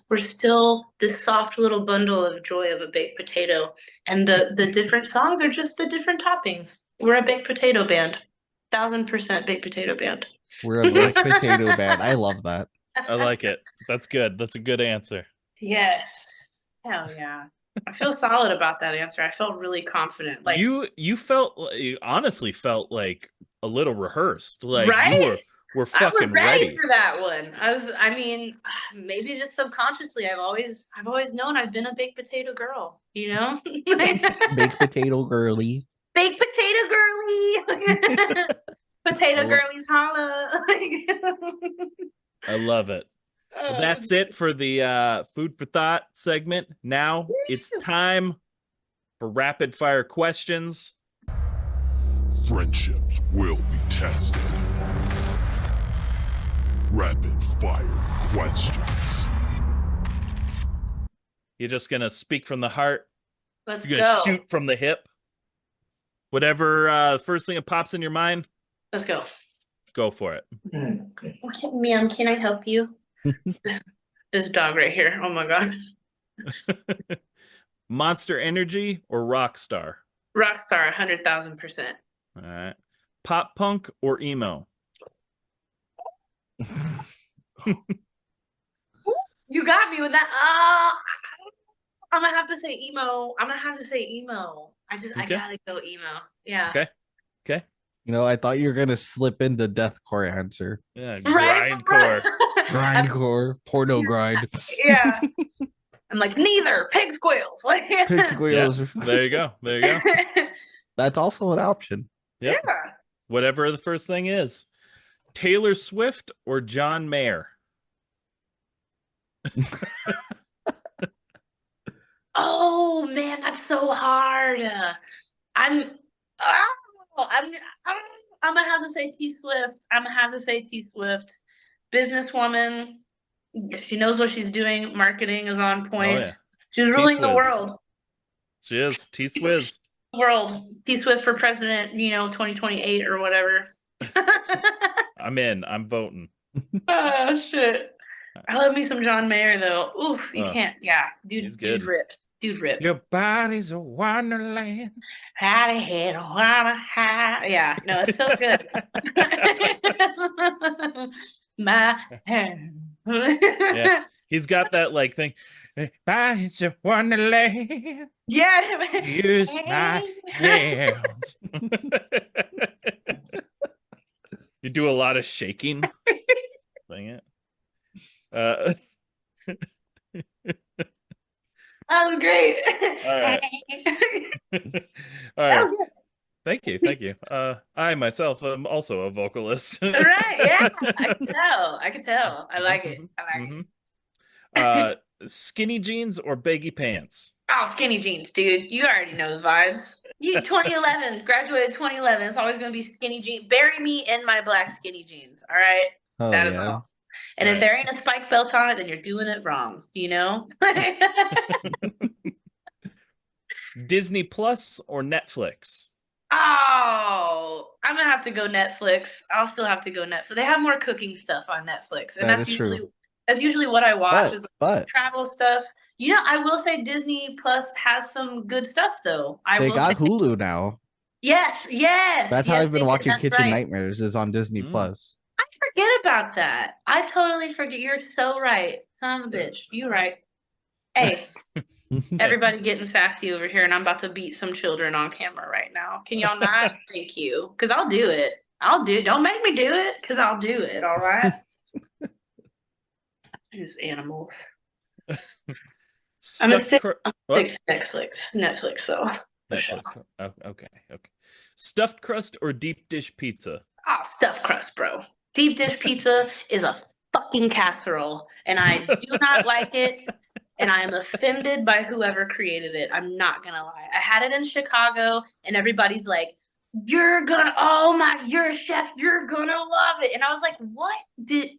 S2: We're still this soft little bundle of joy of a baked potato. And the different songs are just the different toppings. We're a baked potato band. 1,000% baked potato band.
S3: We're a baked potato band. I love that.
S1: I like it. That's good. That's a good answer.
S2: Yes. Hell yeah. I feel solid about that answer. I felt really confident. Like,
S1: You honestly felt like a little rehearsed. Like you
S2: right?
S1: were
S2: I was
S1: fucking
S2: ready
S1: ready.
S2: for that one. I mean, maybe just subconsciously, I've always known I've been a baked potato girl,
S3: Baked potato girly.
S2: Baked potato girly. Potato
S1: I
S2: girlies holla.
S1: love it. Well, that's it for the food for thought segment. Now it's time for rapid fire questions.
S4: Friendships will be tested. Rapid fire questions.
S1: You're just gonna speak from the heart.
S2: Let's
S1: You're gonna
S2: go.
S1: shoot from the hip. Whatever first thing that pops in your mind,
S2: Let's go.
S1: go for it.
S2: Okay, ma'am, can I help you? This dog right here. Oh my God.
S1: Monster Energy or Rockstar?
S2: Rockstar, 100,000%.
S1: All right. Pop punk or emo?
S2: You got me with that. I'm gonna have to say emo. I
S1: Okay.
S2: gotta go emo. Yeah.
S1: Okay. Okay.
S3: I thought you were gonna slip in the deathcore answer.
S1: Yeah.
S2: Right?
S1: Grindcore.
S3: Grindcore, porno grind.
S2: Yeah. I'm like, neither. Pig squeals. Like,
S3: Pig
S1: Yeah.
S3: squeals.
S1: There you go. There you go.
S3: That's also an option.
S1: Yep.
S2: Yeah.
S1: Whatever the first thing is. Taylor Swift or John Mayer?
S2: Oh man, that's so hard. I'm, I'm gonna have to say T Swift. I'm gonna have to say T Swift. Businesswoman. She knows what she's doing. Marketing is on point.
S1: Oh yeah.
S2: She's ruling the
S1: T-Swizz.
S2: world.
S1: She is. T-Swizz.
S2: T Swift for president, 2028 or whatever.
S1: I'm in. I'm voting.
S2: Oh shit. I love me some John Mayer though. Oof, you can't. Yeah,
S1: he's
S2: dude
S1: good.
S2: rips. Dude rips.
S1: Your body's a wonderland.
S2: Yeah, no, it's so good. My hand.
S1: Yeah. He's got that like thing. Body's a wonderland.
S2: Yeah.
S1: Use my hands. You do a lot of shaking. Sing it.
S2: That was great.
S1: All right. All right. Thank you. Thank you. I myself am also a vocalist.
S2: Right, yeah. I can tell. I like it.
S1: Skinny jeans or baggy pants?
S2: Oh, skinny jeans, dude. You already know the vibes. You 2011, graduated 2011. It's always going to be skinny jeans. Bury me in my black skinny jeans. All right.
S3: Oh
S2: That is
S3: yeah.
S2: all. And if
S1: Right.
S2: there ain't a spike belt on it, then you're doing it wrong, you know?
S1: Disney Plus or Netflix?
S2: Oh, I'm gonna have to go Netflix. I'll still have to go Netflix. They have more cooking stuff on Netflix, and
S3: That is true.
S2: that's usually what I watch is
S3: But
S2: travel stuff. You know, I will say Disney Plus has some good stuff though. I
S3: they
S2: will say
S3: got Hulu now.
S2: yes, yes,
S3: That's how
S2: yes,
S3: I've been
S2: they did.
S3: watching
S2: That's
S3: Kitchen
S2: right.
S3: Nightmares is on Disney
S1: Mm.
S3: Plus.
S2: I forget about that. I totally forget. You're so right. Son of a bitch. You're right. Hey, everybody getting sassy over here, and I'm about to beat some children on camera right now. Can y'all not? Thank you. Because I'll do it. Don't make me do it, because I'll do it, all right? These animals. I'm gonna stick to Netflix, though. For sure.
S1: Netflix. Oh, okay. Stuffed crust or deep dish pizza?
S2: Oh, stuffed crust, bro. Deep dish pizza is a fucking casserole, and I do not like it. And I am offended by whoever created it. I'm not gonna lie. I had it in Chicago, and everybody's like, "You're a chef. You're gonna love it." And I was like, "What did?"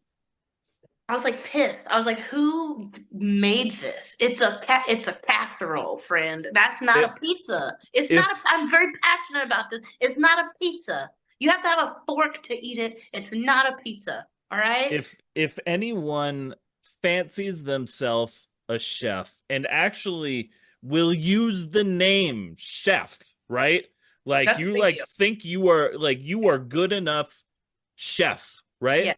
S2: I was like pissed. I was like, "Who made this? It's a casserole, friend. That's not a pizza. It's not. I'm very passionate about this. It's not a pizza. You have to have a fork to eat it. It's not a pizza. All right."
S1: If anyone fancies themselves a chef and actually will use the name chef, right? Like
S2: That's
S1: you
S2: big
S1: like
S2: deal.
S1: think you are good enough chef, right?
S2: Yeah.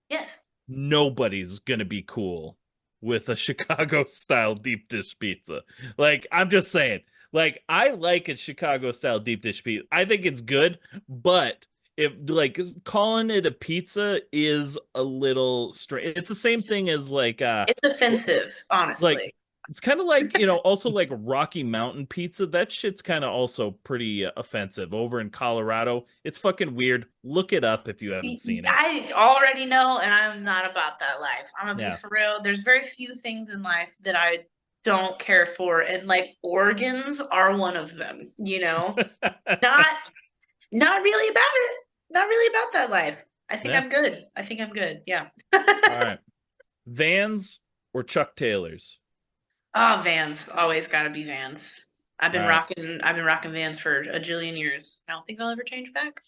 S2: Yes.
S1: Nobody's gonna be cool with a Chicago style deep dish pizza. Like, I'm just saying, like, I like a Chicago style deep dish pizza. I think it's good, but if like calling it a pizza is a little strange. It's the same thing as
S2: It's offensive, honestly.
S1: like it's kind of like, also like Rocky Mountain pizza. That shit's kind of also pretty offensive over in Colorado. It's fucking weird. Look it up if you haven't seen it.
S2: I already know, and I'm not about that life. I'm gonna
S1: Yeah.
S2: be for real. There's very few things in life that I don't care for, and like organs are one of them. Not really about it. Not really about that life. I think
S1: Yeah.
S2: I'm good. I think I'm good. Yeah.
S1: All right. Vans or Chuck Taylors?
S2: Oh, Vans. Always gotta be Vans. I've been
S1: All right.
S2: rocking Vans for a jillion years. I don't think I'll ever change back.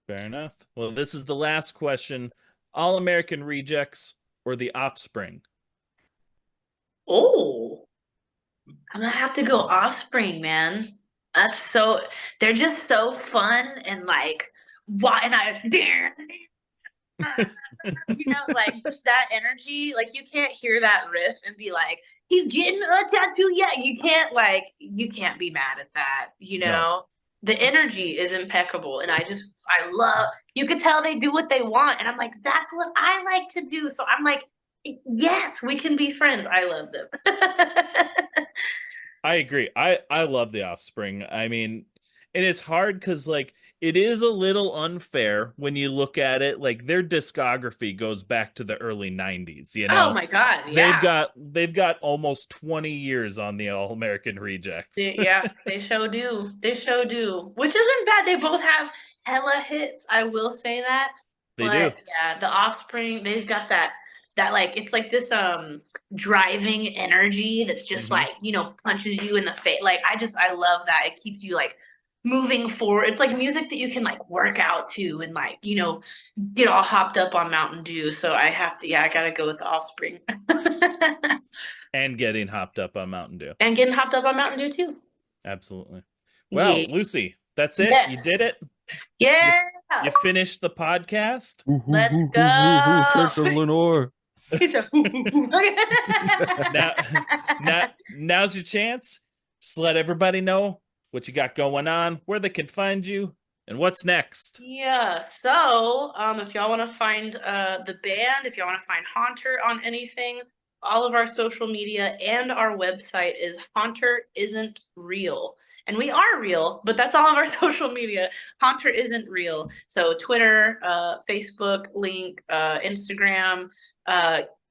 S1: Fair enough. Well, this is the last question. All American Rejects or The Offspring?
S2: Oh, I'm gonna have to go Offspring, man. They're just so fun and like why and like just that energy. Like you can't hear that riff and be like, he's getting a tattoo. Yeah, you can't be mad at that,
S1: No.
S2: The energy is impeccable, and I love. You could tell they do what they want, and I'm like, that's what I like to do. So I'm like, yes, we can be friends. I love them.
S1: I agree. I love The Offspring. I mean, and it's hard because like it is a little unfair when you look at it. Like their discography goes back to the early 90s,
S2: Oh my God, yeah.
S1: They've got almost 20 years on the All American Rejects.
S2: Yeah, they sure do. They sure do. Which isn't bad. They both have hella hits. I will say that.
S1: They
S2: But
S1: do.
S2: yeah, the Offspring, they've got that like it's like this driving energy that's just like, punches you in the face. Like I love that. It keeps you like moving forward. It's like music that you can like work out to and like, get all hopped up on Mountain Dew. So I gotta go with the Offspring.
S1: And getting hopped up on Mountain Dew.
S2: And getting hopped up on Mountain Dew too.
S1: Absolutely. Well,
S2: Yeah.
S1: Lucy, that's it.
S2: Yes.
S1: You did it.
S2: Yeah.
S1: You finished the podcast.
S2: Let's go.
S3: Church of Lenore.
S1: Now's your chance. Just let everybody know what you got going on, where they can find you, and what's next.
S2: Yeah, so if y'all want to find the band, if y'all want to find Haunter on anything, all of our social media and our website is Haunter Isn't Real. And we are real, but that's all of our social media. Haunter Isn't Real. So Twitter, Facebook, link, Instagram,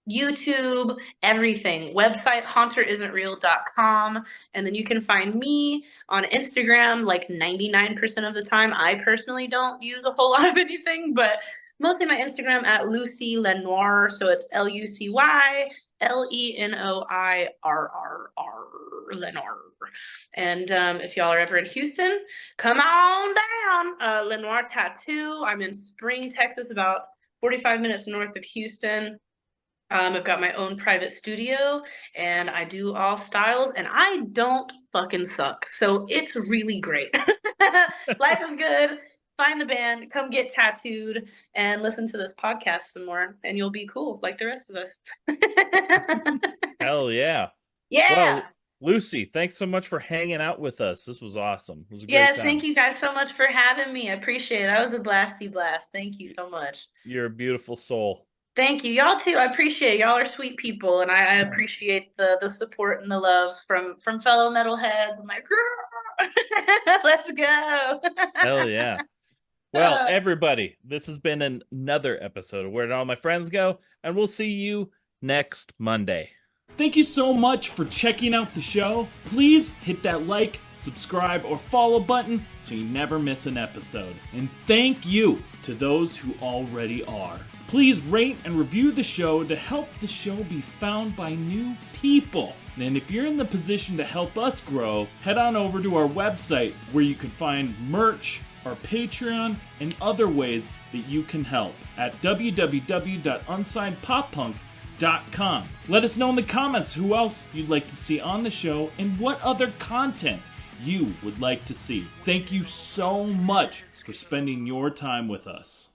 S2: YouTube, everything. Website haunterisn'treal.com. And then you can find me on Instagram like 99% of the time. I personally don't use a whole lot of anything, but mostly my Instagram at Lucy Lenoir. So it's LucyLenoirr Lenoir. And if y'all are ever in Houston, come on down. Lenoir Tattoo. I'm in Spring, Texas, about 45 minutes north of Houston. I've got my own private studio and I do all styles and I don't fucking suck. So it's really great. Life is good. Find the band, come get tattooed and listen to this podcast some more and you'll be cool like the rest of us.
S1: Hell yeah.
S2: Yeah.
S1: Well, Lucy, thanks so much for hanging out with us. This was awesome. It was a great time.
S2: Thank you guys so much for having me. I appreciate it. That was a blasty blast. Thank you so much.
S1: You're a beautiful soul.
S2: Thank you. Y'all too. I appreciate it. Y'all are sweet people, and I appreciate the support and the love from fellow metalheads. I'm like, let's go.
S1: Hell yeah. Well, everybody, this has been another episode of Where Did All My Friends Go? And we'll see you next Monday. Thank you so much for checking out the show. Please hit that like, subscribe, or follow button so you never miss an episode. And thank you to those who already are. Please rate and review the show to help the show be found by new people. And if you're in the position to help us grow, head on over to our website where you can find merch, our Patreon, and other ways that you can help at www.unsignedpoppunk.com. Let us know in the comments who else you'd like to see on the show and what other content you would like to see. Thank you so much for spending your time with us.